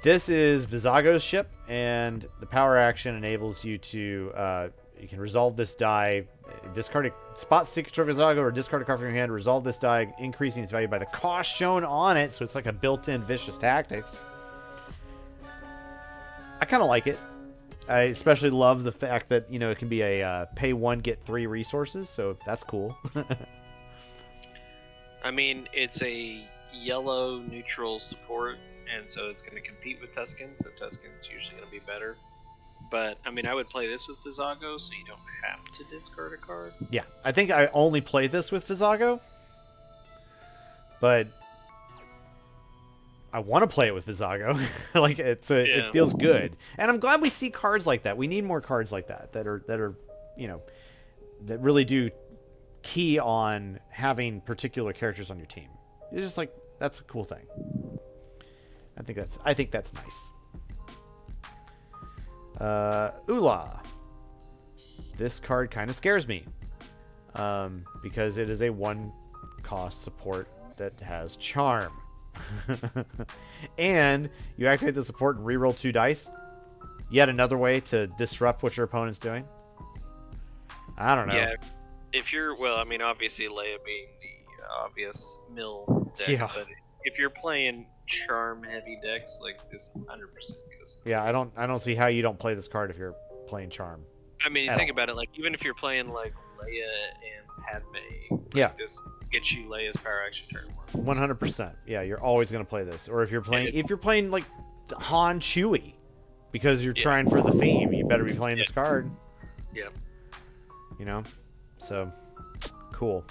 This is Vizago's ship, and the power action enables you to you can resolve this die, discard a spot signature Vizago, or discard a card from your hand, resolve this die, increasing its value by the cost shown on it. So it's like a built-in vicious tactics. I kind of like it. I especially love the fact that it can be a pay 1 get 3 resources, so that's cool. I mean, it's a yellow neutral support, and so it's going to compete with Tusken, so Tusken's usually going to be better. But, I mean, I would play this with Vizago, so you don't have to discard a card. Yeah, I think I only play this with Vizago, but I want to play it with Vizago. Like it feels good, and I'm glad we see cards like that. We need more cards like that that are that really do key on having particular characters on your team. It's just like, that's a cool thing. I think that's nice. Ula. This card kind of scares me, because it is a 1-cost support that has charm. And you activate the support and reroll 2 dice. Yet another way to disrupt what your opponent's doing. I don't know. Yeah, if you're, obviously Leia being the obvious mill deck, Yeah. but if you're playing charm-heavy decks, like this 100% goes. Yeah, I don't see how you don't play this card if you're playing charm. I mean, think about it, like, even if you're playing, like, Leia and Padme, yeah, this gets you Leia's power action turn 1. 100%. Yeah, you're always going to play this. Or if you're playing, like, Han Chewie, because you're trying for the theme, you better be playing this card. Yeah. So, cool.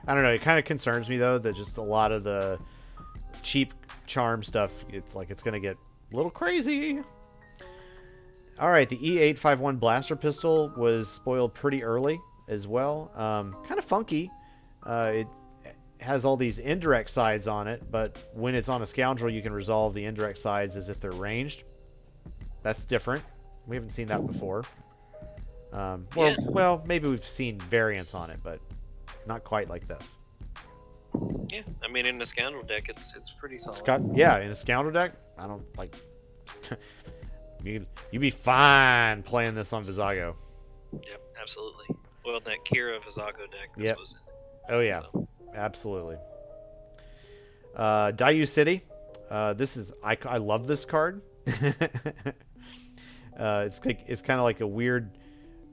I don't know, it kind of concerns me, though, that just a lot of the cheap charm stuff, it's going to get a little crazy. All right, the E851 blaster pistol was spoiled pretty early as well. Kind of funky. It has all these indirect sides on it, but when it's on a scoundrel, you can resolve the indirect sides as if they're ranged. That's different. We haven't seen that before. Well, maybe we've seen variants on it, but not quite like this. Yeah, I mean, in the scoundrel deck, it's pretty solid. In a scoundrel deck, I don't like. You'd be fine playing this on Vizago. Yep, absolutely. Well, that Kira Vizago deck, this was it. Oh yeah, absolutely. Dayu City. I love this card. It's kind of like a weird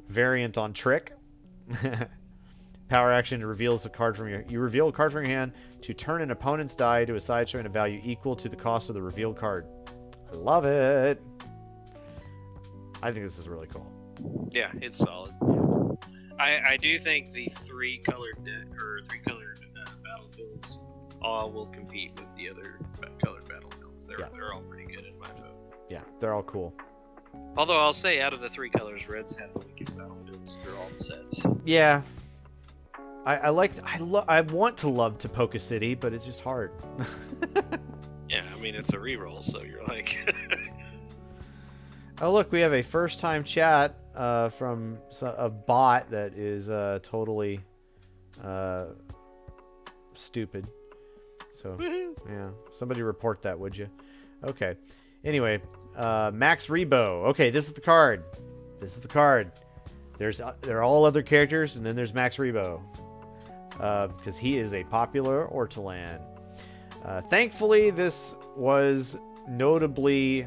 variant on Trick. Power action reveals a card from you reveal a card from your hand to turn an opponent's die to a side showing a value equal to the cost of the revealed card. I love it. I think this is really cool. Yeah, it's solid. I do think the three colored battlefields all will compete with the other colored battlefields. They're all pretty good in my vote. Yeah, they're all cool. Although I'll say, out of the three colors, reds have the weakest battlefields. They're all the sets. Yeah. I want to love Tapoka City, but it's just hard. Yeah, I mean, it's a reroll, so you're like... Oh, look, we have a first-time chat from a bot that is totally stupid. So, yeah. Somebody report that, would you? Okay. Anyway, Max Rebo. Okay, this is the card. This is the card. There are all other characters, and then there's Max Rebo. Because he is a popular Ortolan. Thankfully, this was notably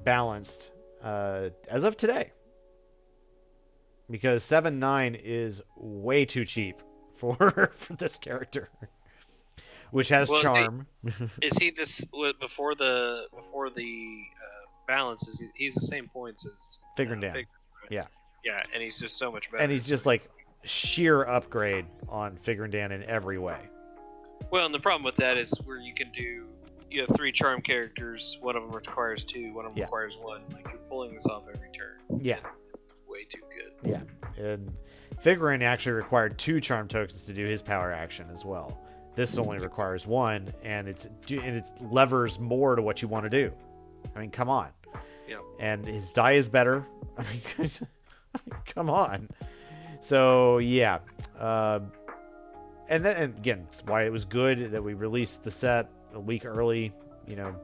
balanced as of today. Because 7-9 is way too cheap for this character. Which has charm. Is he this before the balance? He's the same points as Figrin, right? Yeah. Yeah, and he's just so much better. And he's just like sheer upgrade on Figrin in every way. Well, and the problem with that is where you have 3 charm characters. One of them requires 2. One of them requires 1. Like you're pulling this off every turn. Yeah. It's way too good. Yeah, and Figrin actually required 2 charm tokens to do his power action as well. This only requires 1, and it levers more to what you want to do. I mean, come on. Yeah. And his die is better. I mean, come on. So yeah, and again, it's why it was good that we released the set a week early. You know,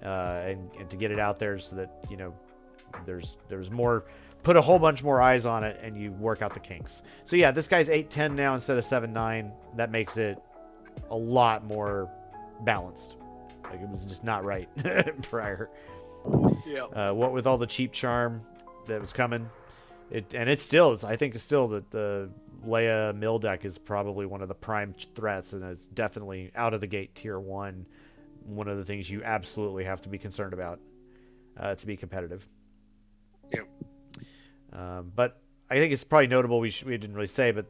and to get it out there so that there's more. Put a whole bunch more eyes on it, and you work out the kinks. So yeah, this guy's 8-10 now instead of 7-9. That makes it a lot more balanced. Like it was just not right prior. Yeah. What with all the cheap charm that was coming, I think it's still that the Leia mill deck is probably one of the prime threats, and it's definitely out of the gate tier 1. One of the things you absolutely have to be concerned about to be competitive. Yeah. But I think it's probably notable. We didn't really say, but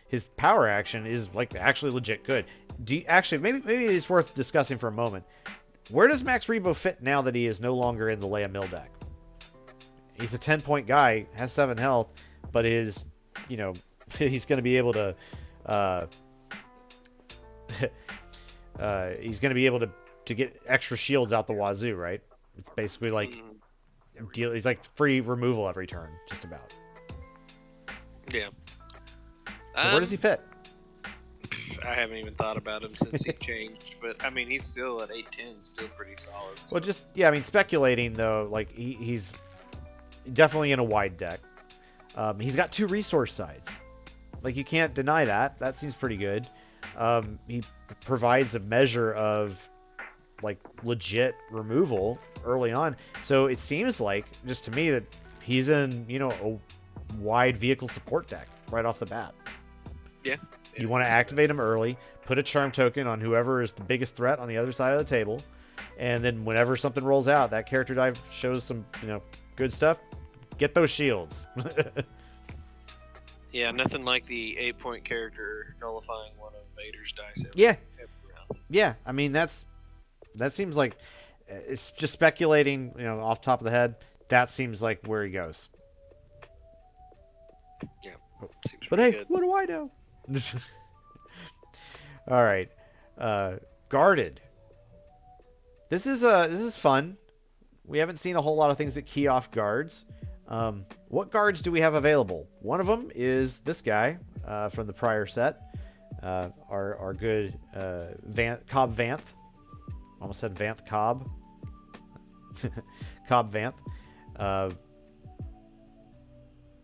his power action is like actually legit good. Maybe it's worth discussing for a moment. Where does Max Rebo fit now that he is no longer in the Leia mill deck? He's a 10-point guy, has 7 health, but he's going to be able to he's going to be able to get extra shields out the wazoo, right? It's basically like he's like free removal every turn, just about. Yeah. So where does he fit? I haven't even thought about him since he changed, but I mean, he's still at 8-10, still pretty solid. So. Well, speculating though, like he's definitely in a wide deck. He's got 2 resource sides. Like you can't deny that. That seems pretty good. He provides a measure of like legit removal early on. So it seems like, just to me, that he's in, a wide vehicle support deck right off the bat. Yeah. You want to activate him early, put a charm token on whoever is the biggest threat on the other side of the table, and then whenever something rolls out, that character dive shows some, good stuff. Get those shields. Yeah, nothing like the 8-point character nullifying one of Vader's dice. Every round. Yeah. I mean, that seems like it's just speculating, off the top of the head. That seems like where he goes. Yeah. But hey, good. What do I know? All right. Guarded. This is fun. We haven't seen a whole lot of things that key off guards. What guards do we have available? One of them is this guy from the prior set. Our good Cobb Vanth. Almost said Vanth Cobb. Cobb Vanth.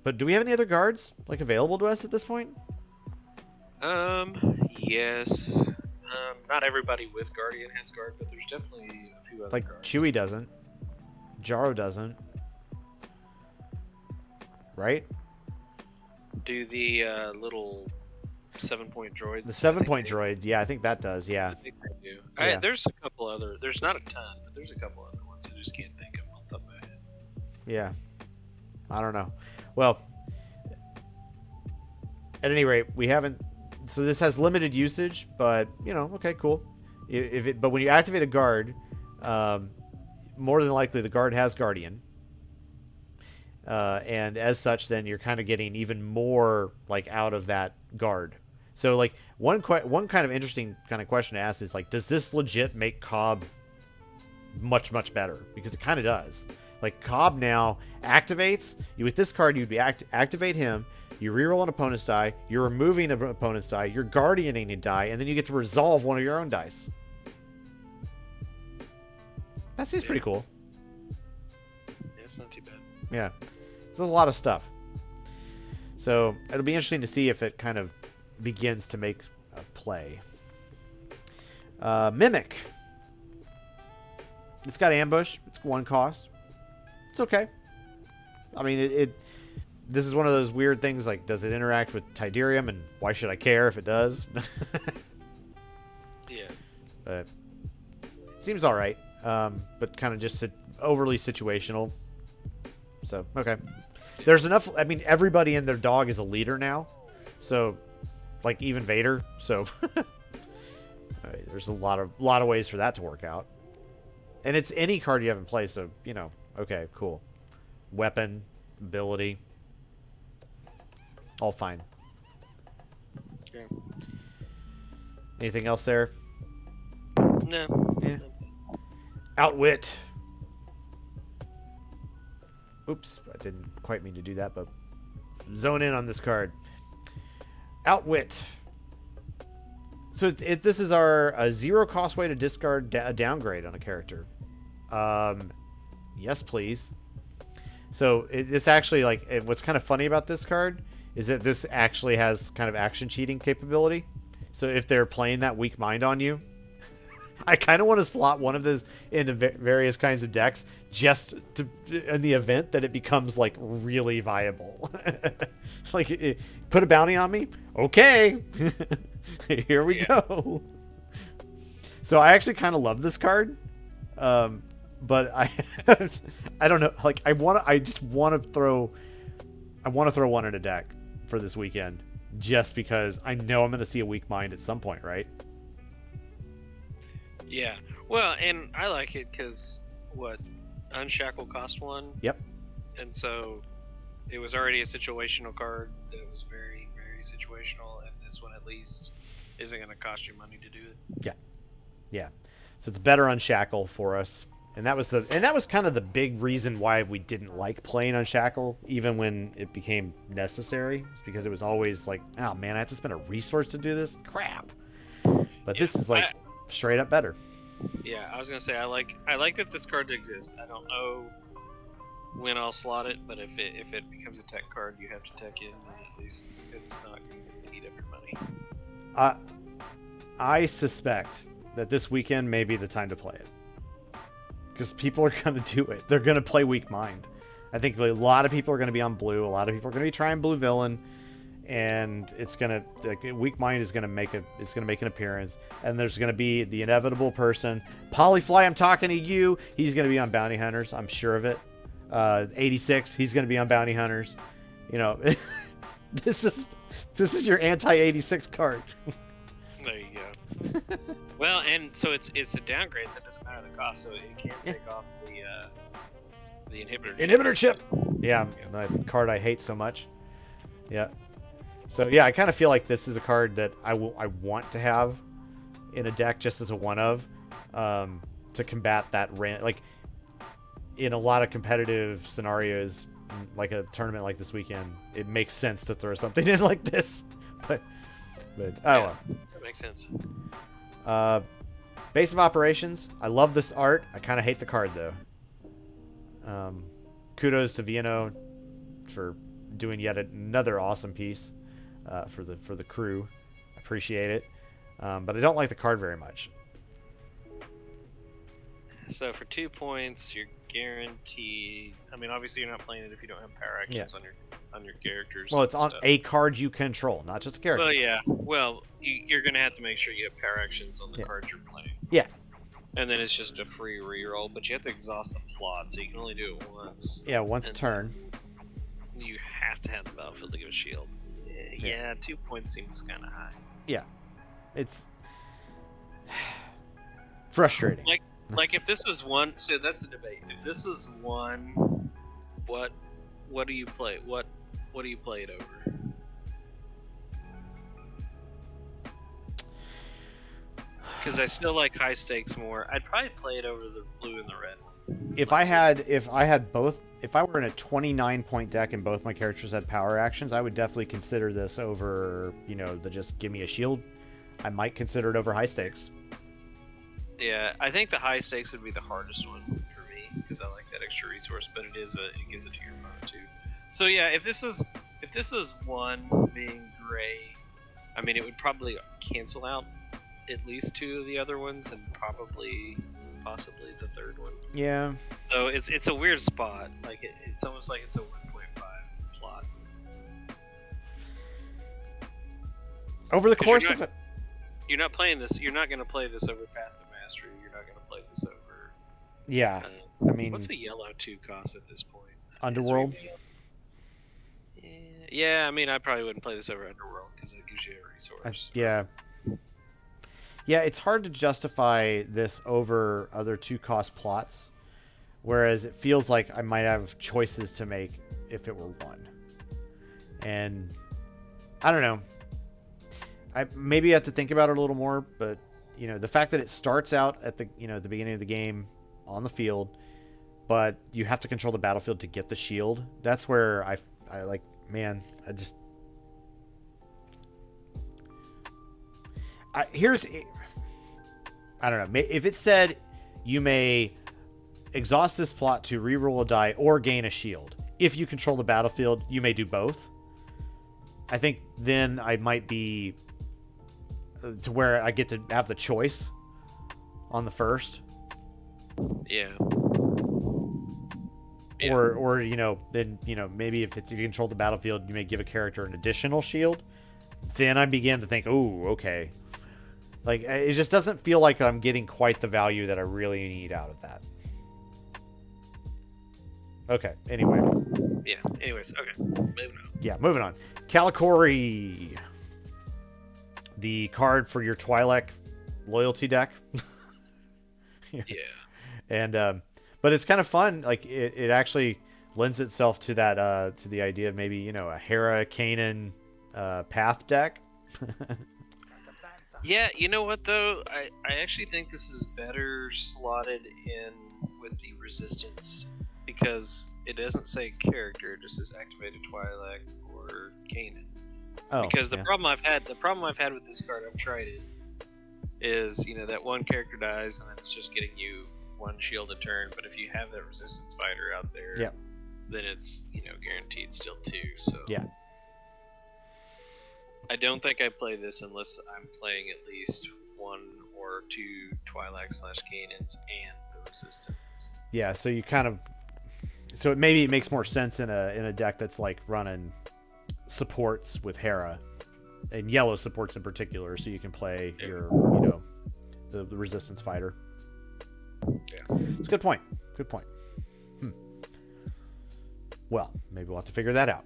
But do we have any other guards available to us at this point? Yes. Not everybody with Guardian has guard, but there's definitely a few other guards. Chewie doesn't. Jaro doesn't. Right? Do the little 7-point droids? The 7-point droid, yeah, I think that does, yeah. I think they do. Yeah. There's a couple other. There's not a ton, but there's a couple other ones I just can't think of off the top of my head. Yeah. I don't know. Well, at any rate, we haven't. So this has limited usage, but okay, cool. But when you activate a guard, more than likely the guard has Guardian, and as such, then you're kind of getting even more out of that guard. So one kind of interesting kind of question to ask is does this legit make Cobb much better? Because it kind of does. Cobb now activates you with this card. You'd be activate him, you reroll an opponent's die, you're removing an opponent's die, you're guardianing a die, and then you get to resolve one of your own dice. That seems pretty cool. Yeah, it's not too bad. Yeah. It's a lot of stuff. So it'll be interesting to see if it kind of begins to make a play. Mimic. It's got ambush. It's 1 cost. It's okay. I mean, this is one of those weird things, like, does it interact with Tidirium, and why should I care if it does? Yeah. But it seems all right. But kind of just overly situational. So, okay. There's enough. I mean, everybody and their dog is a leader now. So, like, even Vader. So, there's a lot of ways for that to work out. And it's any card you have in play. So, you know, okay, cool. Weapon, ability. All fine. Okay. Anything else there? No. Yeah. Outwit. Oops, I didn't quite mean to do that, but zone in on this card. Outwit. So this is our 0 cost way to discard a downgrade on a character. Yes, please. So it's actually, like, what's kind of funny about this card is that this actually has kind of action cheating capability. So if they're playing that weak mind on you, I kind of want to slot one of those into various kinds of decks just to, in the event that it becomes, like, really viable. It's like, put a bounty on me? Okay. Here we go. So I actually kind of love this card. But I don't know. Like, I want to throw one in a deck for this weekend just because I know I'm going to see a weak mind at some point, right? Yeah. Well, and I like it because, Unshackle cost 1? Yep. And so it was already a situational card that was very, very situational, and this one at least isn't going to cost you money to do it. Yeah. Yeah. So it's better Unshackle for us. And that was kind of the big reason why we didn't like playing Unshackle, even when it became necessary. It's because it was always like, oh man, I have to spend a resource to do this? Crap. But yeah, this is like straight up better. Yeah, I was gonna say I like that this card exists. I don't know when I'll slot it, but if it becomes a tech card, you have to tech in, and at least it's not going to eat up your money. I suspect that this weekend may be the time to play it. Because people are going to do it. They're going to play Weak Mind. I think a lot of people are going to be on blue. A lot of people are going to be trying blue villain. And it's going to... Like, Weak Mind is going to make an appearance. And there's going to be the inevitable person. Polyfly, I'm talking to you. He's going to be on Bounty Hunters. I'm sure of it. 86, he's going to be on Bounty Hunters. You know, this is your anti-86 card. There you go. Well, and so it's a downgrade, so it doesn't matter the cost, so it can take off the inhibitor chip. Yeah, that card I hate so much. Yeah. So yeah, I kind of feel like this is a card that I want to have in a deck just as a one of, to combat that like in a lot of competitive scenarios, like a tournament like this weekend, it makes sense to throw something in like this. But yeah, that makes sense. Base of operations. I love this art. I kind of hate the card though. Kudos to Viano for doing yet another awesome piece for the crew. I appreciate it, but I don't like the card very much. So for 2 points, you're guaranteed. I mean, obviously you're not playing it if you don't have power actions on your characters. Well, it's on a card you control, not just a character. Well, yeah. Well, you're gonna have to make sure you have power actions on the cards you're playing. Yeah. And then it's just a free reroll, but you have to exhaust the plot, so you can only do it once. Yeah, once a turn. You have to have the battlefield to give a shield. Yeah, 2 points seems kind of high. Yeah, it's frustrating. Like if this was one, so that's the debate. If this was one, what do you play? What do you play it over? Because I still like high stakes more. I'd probably play it over the blue and the red. If I had both if I were in a 29-point deck and both my characters had power actions, I would definitely consider this over, the just give me a shield. I might consider it over high stakes. Yeah, I think the high stakes would be the hardest one for me because I like that extra resource, but it gives it to your opponent too. So yeah, if this was one being gray, I mean it would probably cancel out at least two of the other ones and possibly the third one. Yeah. So it's a weird spot. Like it's almost like it's a 1.5 plot. Over the course of it. You're not playing this. You're not going to play this over Path to Mastery. You're not going to play this over. Yeah, I mean, what's a yellow 2 cost at this point? Underworld. Yeah, I mean, I probably wouldn't play this over Underworld because it gives you a resource. Yeah. Yeah, it's hard to justify this over other 2-cost plots, whereas it feels like I might have choices to make if it were one. And I don't know. I maybe have to think about it a little more, but the fact that it starts out at the the beginning of the game on the field, but you have to control the battlefield to get the shield. That's where I like, man, I don't know. If it said you may exhaust this plot to reroll a die or gain a shield. If you control the battlefield, you may do both. I think then I might be to where I get to have the choice on the first. Yeah. Or then maybe if you control the battlefield, you may give a character an additional shield. Then I begin to think, oh, okay. Like, it just doesn't feel like I'm getting quite the value that I really need out of that. Okay, anyway. Yeah, anyways, okay. Moving on. Yeah, moving on. Calicori. The card for your Twi'lek loyalty deck. Yeah. And, but it's kind of fun. Like, it actually lends itself to that, to the idea of maybe, a Hera, Kanan, Path deck. Yeah, you know what though? I actually think this is better slotted in with the resistance because it doesn't say character, it just says activated Twi'lek or Kanan. Oh, because the problem I've had with this card, I've tried it, is that one character dies and then it's just getting you one shield a turn. But if you have that resistance fighter out there, then it's guaranteed still 2. So yeah. I don't think I play this unless I'm playing at least 1 or 2 Twi'lek/Kanans and the resistance. Yeah, so you so it makes more sense in a deck that's like running supports with Hera and yellow supports in particular, so you can play your the resistance fighter. Yeah, it's a good point. Good point. Well, maybe we'll have to figure that out.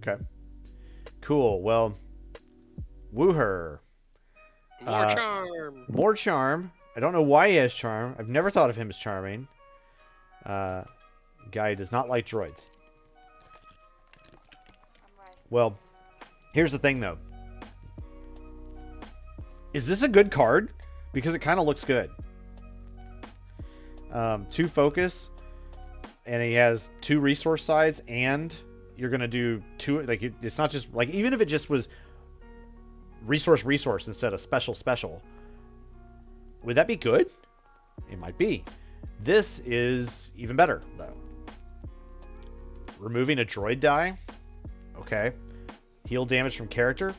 Okay. Cool. Well, woo her. More charm. More charm. I don't know why he has charm. I've never thought of him as charming. Guy does not like droids. Well, here's the thing, though. Is this a good card? Because it kind of looks good. 2 focus, and he has 2 resource sides, and you're gonna do 2. Like, it's not just like, even if it just was resource instead of special. Would that be good? It might be. This is even better, though. Removing a droid die. Okay. Heal damage from character.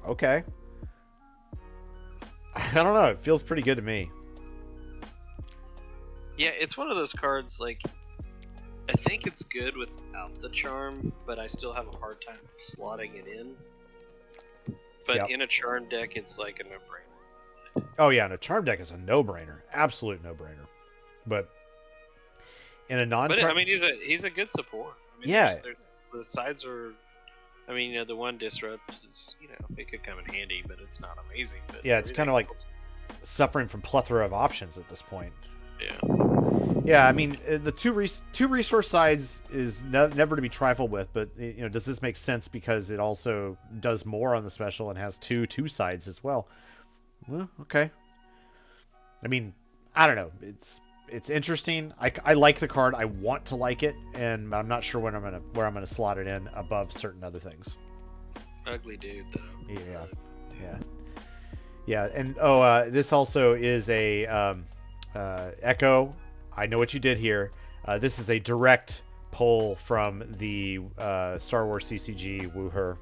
Okay. I don't know. It feels pretty good to me. Yeah, it's one of those cards, like, I think it's good without the charm, but I still have a hard time slotting it in. But in a charm deck, it's like a no-brainer. Oh, yeah, and a charm deck is a no-brainer. Absolute no-brainer. But in a non-charm... But, I mean, he's a good support. I mean, yeah. The sides are... I mean, the one disrupt is, it could come in handy, but it's not amazing. But yeah, it's kind of like suffering from plethora of options at this point. Yeah. Yeah, I mean, the two resource sides is never to be trifled with, but does this make sense because it also does more on the special and has two sides as well? Well, okay. I mean, I don't know. it's interesting. I like the card. I want to like it, and I'm not sure where I'm gonna slot it in above certain other things. Ugly dude though. Yeah. And this also is a Echo. I know what you did here. This is a direct pull from the Star Wars CCG Wooher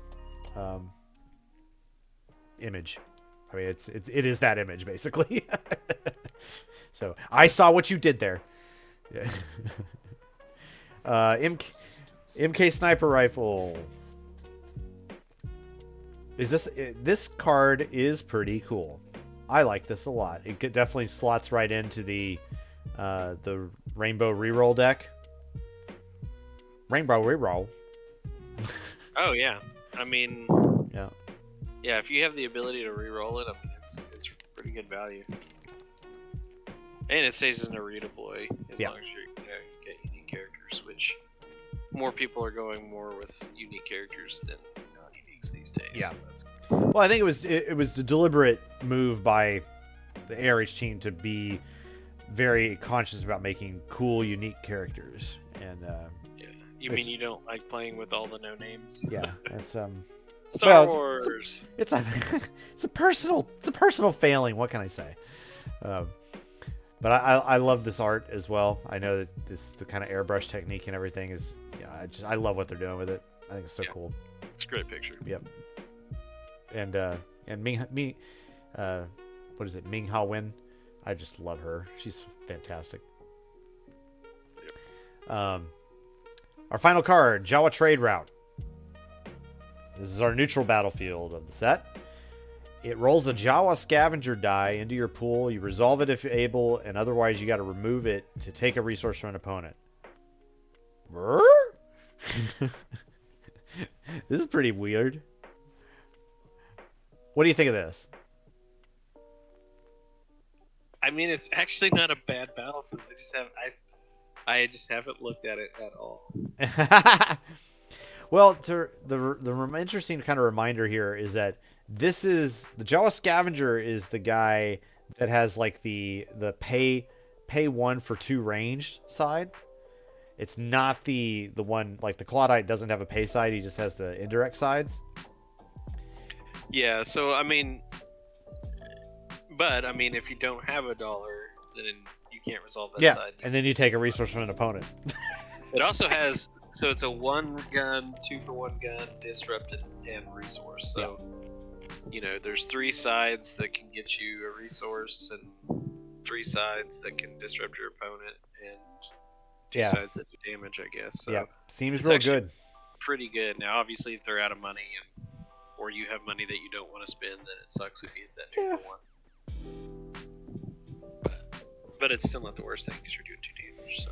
image. I mean, it is that image basically. So I saw what you did there. Yeah. MK sniper rifle. This card is pretty cool. I like this a lot. It definitely slots right into the Rainbow Reroll deck. Rainbow Reroll. Oh yeah, I mean, yeah. If you have the ability to reroll it, I mean, it's pretty good value. And it stays in a redeploy as long as you get unique characters, which more people are going more with unique characters than non-uniques these days. Yeah. So that's cool. Well, I think it was a deliberate move by the ARH team to be very conscious about making cool, unique characters. And You mean you don't like playing with all the no names? Yeah, it's Star Wars. It's a personal failing. What can I say? But I love this art as well. I know that this the kind of airbrush technique and everything is. Yeah, I love what they're doing with it. I think it's so cool. It's a great picture. Yep. And what is it? Ming Ha Wen. I just love her. She's fantastic. Yep. Our final card, Jawa Trade Route. This is our neutral battlefield of the set. It rolls a Jawa scavenger die into your pool. You resolve it if you're able, and otherwise you got to remove it to take a resource from an opponent. This is pretty weird. What do you think of this? I mean, it's actually not a bad battlefield. I just haven't looked at it at all. Well, the interesting kind of reminder here is that this is the Jawa Scavenger is the guy that has like the pay 1 for 2 ranged side. It's not the one like the Claudite doesn't have a pay side. He just has the indirect sides. Yeah. So I mean, if you don't have $1, then you can't resolve that side. And then you take a resource from an opponent. It also has. So it's a 1 gun, 2 for 1 gun, disrupted, and resource. So, there's 3 sides that can get you a resource, and 3 sides that can disrupt your opponent, and 2 sides that do damage, I guess. So seems real good. Pretty good. Now, obviously, if they're out of money, or you have money that you don't want to spend, then it sucks if you hit that neutral one. But it's still not the worst thing because you're doing 2 damage. So.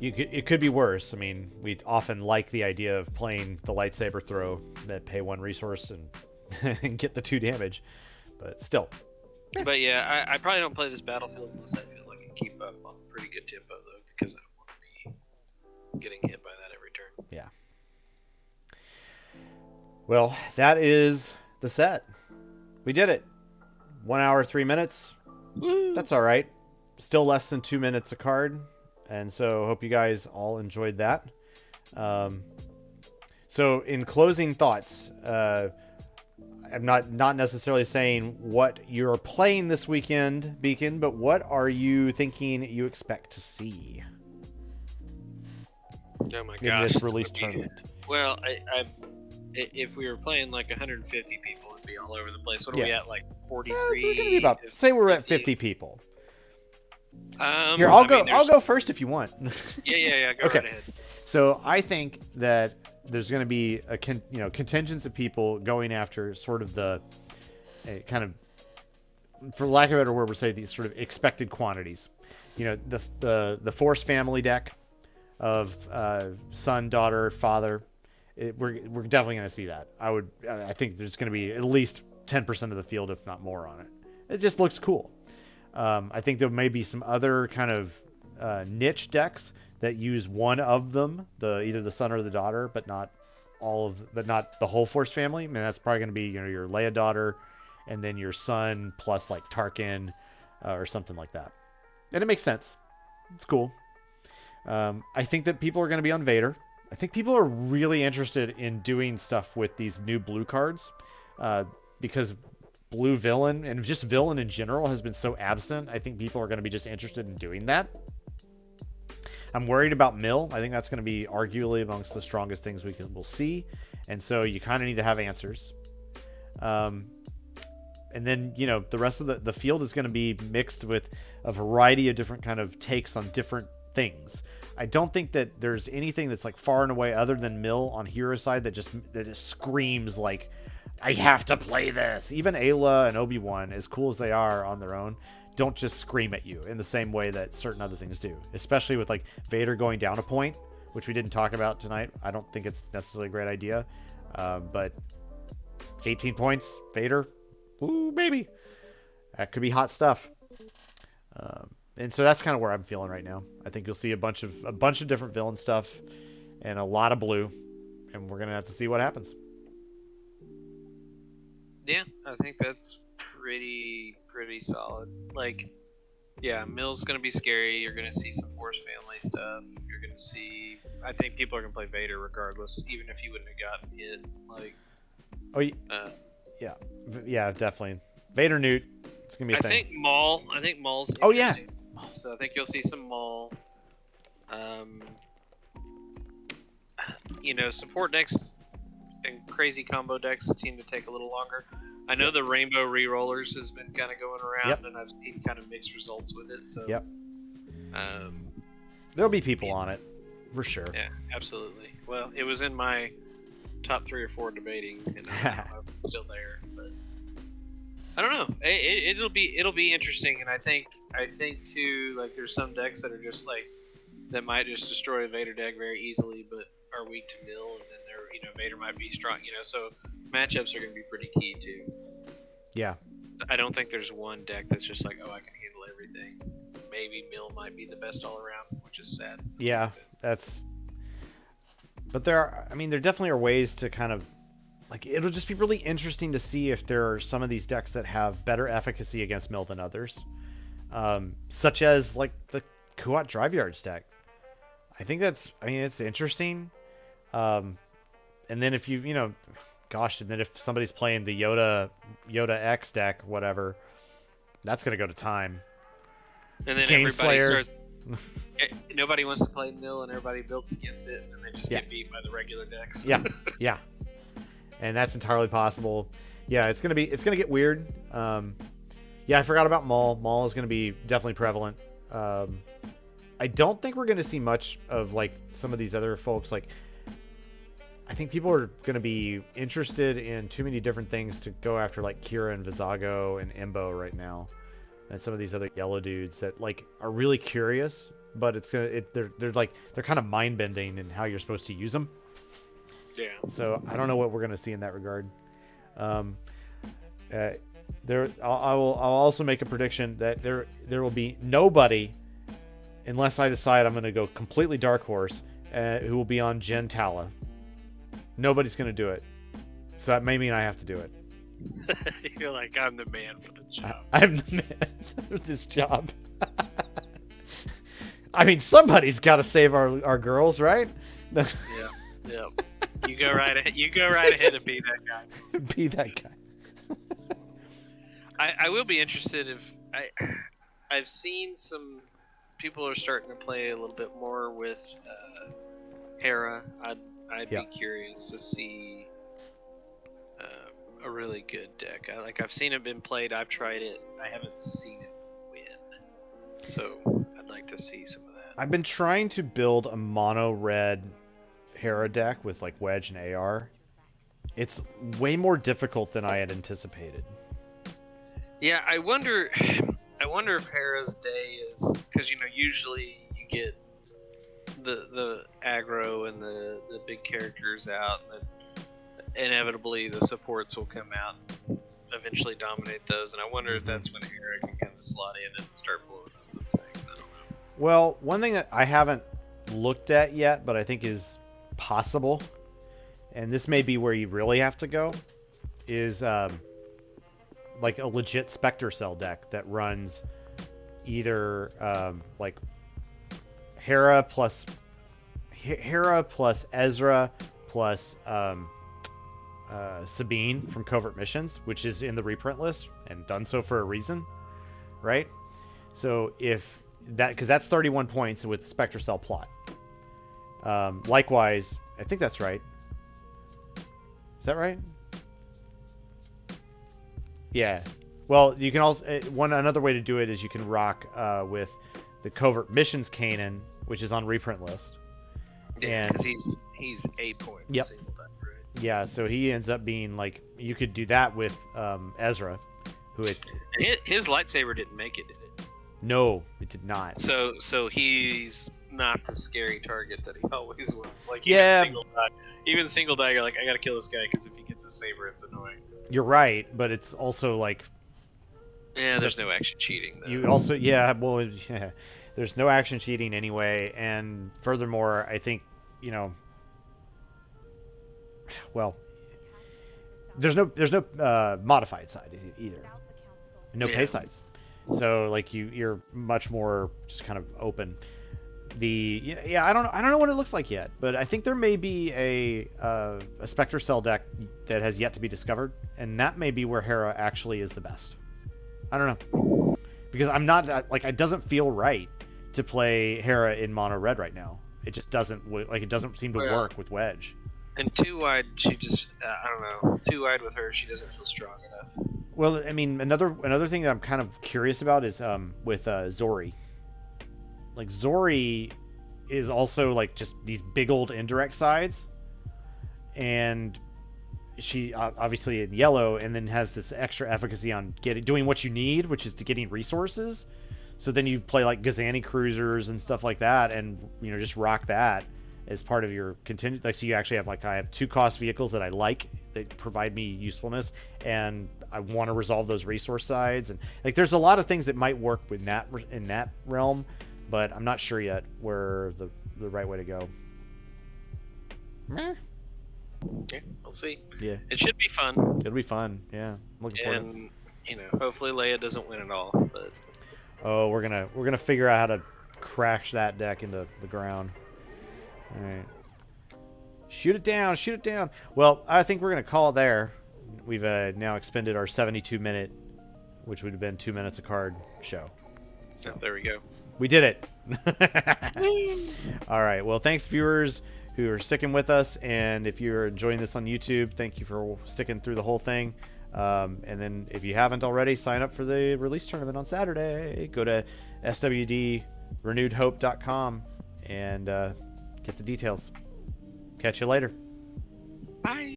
It could be worse. I mean, we often like the idea of playing the lightsaber throw that pay 1 resource and get the 2 damage, but still. But yeah, I probably don't play this battlefield unless I feel like I can keep up on pretty good tempo though, because I don't want to be getting hit by that every turn. Yeah. Well, that is the set. We did it. 1 hour, 3 minutes. Woo! That's all right. Still less than 2 minutes a card. And so hope you guys all enjoyed that. So in closing thoughts, I'm not necessarily saying what you're playing this weekend, Beacon, but what are you thinking you expect to see Oh my in gosh! this release tournament? Well, if we were playing like 150 people, it'd be all over the place. What are we at, like 43? So we're gonna be about. Say we're at 50 people. Here, I'll go first if you want. Yeah. Go right ahead. So I think that there's going to be a contingents of people going after sort of the kind of, for lack of a better word, we'll say these sort of expected quantities. The Force family deck of son, daughter, father. We're definitely going to see that. I think there's going to be at least 10% of the field, if not more, on it. It just looks cool. I think there may be some other kind of niche decks that use one of them, either the son or the daughter, but not the whole Force family. I mean, that's probably going to be your Leia daughter, and then your son plus like Tarkin or something like that. And it makes sense. It's cool. I think that people are going to be on Vader. I think people are really interested in doing stuff with these new blue cards, because blue villain and just villain in general has been so absent. I think people are going to be just interested in doing that. I'm worried about Mill. I think that's going to be arguably amongst the strongest things we'll see, and so you kind of need to have answers. And then, you know, the rest of the field is going to be mixed with a variety of different kind of takes on different things. I don't think that there's anything that's like far and away other than Mill on hero side that just screams like, I have to play this. Even Ayla and Obi-Wan, as cool as they are on their own, don't just scream at you in the same way that certain other things do. Especially with like Vader going down a point, which we didn't talk about tonight. I don't think it's necessarily a great idea. But 18 points, Vader, ooh, baby. That could be hot stuff. And so that's kind of where I'm feeling right now. I think you'll see a bunch of different villain stuff and a lot of blue, and we're gonna have to see what happens. Yeah, I think that's pretty solid. Like, yeah, Mill's gonna be scary. You're gonna see some Force family stuff. You're gonna see. I think people are gonna play Vader regardless, even if he wouldn't have gotten hit. Like, yeah, definitely. Vader Newt. It's gonna be a thing. I think Maul's. Oh yeah. So I think you'll see some Maul. You know, support decks and crazy combo decks seem to take a little longer. I know the Rainbow Rerollers has been kind of going around, and I've seen kind of mixed results with it. So, there'll be people on it for sure. Yeah, absolutely. Well, it was in my top 3 or 4 debating, and I'm still there. But I don't know. It'll be interesting, and I think too, like there's some decks that are just like that might just destroy a Vader deck very easily, but are weak to Mill, and then Vader might be strong. So matchups are going to be pretty key too. Yeah. I don't think there's one deck that's just like, oh, I can handle everything. Maybe Mill might be the best all around, which is sad. Yeah, but there definitely are ways to kind of, like, it'll just be really interesting to see if there are some of these decks that have better efficacy against Mill than others. Such as, like, the Kuat Drive Yards deck. I think it's interesting. And then if and then if somebody's playing the Yoda X deck, whatever, that's going to go to time. And then Game everybody Slayer. starts... Nobody wants to play Mill, and everybody builds against it, and they just get beat by the regular decks. Yeah. And that's entirely possible. Yeah, it's gonna get weird. I forgot about Maul. Maul is gonna be definitely prevalent. I don't think we're gonna see much of like some of these other folks. Like, I think people are gonna be interested in too many different things to go after, like Kira and Vizago and Embo right now, and some of these other yellow dudes that like are really curious, but they're kind of mind bending in how you're supposed to use them. Yeah. So I don't know what we're gonna see in that regard. I'll also make a prediction that there will be nobody, unless I decide I'm gonna go completely dark horse, who will be on Jen Tala. Nobody's gonna do it, so that may mean I have to do it. You're like, I'm the man for the job. I'm the man for this job. I mean, somebody's got to save our girls, right? Yeah. You go right ahead. You go right ahead and be that guy. Be that guy. I will be interested if I've seen some people are starting to play a little bit more with Hera. I'd be curious to see a really good deck. I've seen it been played. I've tried it. I haven't seen it win. So I'd like to see some of that. I've been trying to build a mono red Hera deck with like Wedge and AR. It's way more difficult than I had anticipated. Yeah, I wonder if Hera's day is because usually you get the aggro and the big characters out, and then inevitably the supports will come out and eventually dominate those. And I wonder if that's when Hera can kind of slot in and start blowing up those things. I don't know. Well, one thing that I haven't looked at yet, but I think is possible, and this may be where you really have to go, is like a legit Spectre Cell deck that runs, either like Hera plus Ezra plus Sabine from Covert Missions, which is in the reprint list and done so for a reason, right? So if that, because that's 31 points with the Spectre Cell plot. Likewise, I think that's right. Is that right? Yeah. Well, you can also another way to do it is you can rock with the Covert Missions canon, which is on reprint list. Yeah, because he's a point. Yep. Single die, right? Yeah, so he ends up being like, you could do that with Ezra, who his lightsaber didn't make it, did it? No, it did not. So he's not the scary target that he always was. Like Yeah. Even single die, you're like, I gotta kill this guy because if he gets a saber, it's annoying. You're right, but it's also like, yeah, there's no action cheating. Though. You also, yeah, well, yeah, there's no action cheating anyway, and furthermore, I think, you know, well, there's no modified side either, no pay sides, so like you're much more just kind of open. I don't know what it looks like yet, but I think there may be a Spectre Cell deck that has yet to be discovered, and that may be where Hera actually is the best. I don't know, because I'm not like, it doesn't feel right to play Hera in mono red right now. It just doesn't it doesn't seem to work with Wedge. And 2-wide, she just I don't know. 2-wide with her, she doesn't feel strong enough. Well, I mean, another thing that I'm kind of curious about is with Zori. Like, Zori is also like just these big old indirect sides, and she obviously in yellow, and then has this extra efficacy on doing what you need, which is to getting resources. So then you play like Gazani cruisers and stuff like that, and you know, just rock that as part of your contingent. Like, so you actually have like, I have 2 cost vehicles that I like that provide me usefulness, and I want to resolve those resource sides, and like there's a lot of things that might work with that in that realm, but I'm not sure yet where the right way to go. Yeah, we'll see. Yeah, it should be fun. It'll be fun. Yeah, I'm looking forward. And you know, hopefully Leia doesn't win it all. But we're gonna figure out how to crash that deck into the ground. All right, shoot it down, shoot it down. Well, I think we're gonna call it there. We've now expended our 72-minute, which would have been 2 minutes a card show. So there we go. We did it. All right. Well, thanks, viewers who are sticking with us. And if you're enjoying this on YouTube, thank you for sticking through the whole thing. And then if you haven't already, sign up for the release tournament on Saturday. Go to swdrenewedhope.com and get the details. Catch you later. Bye.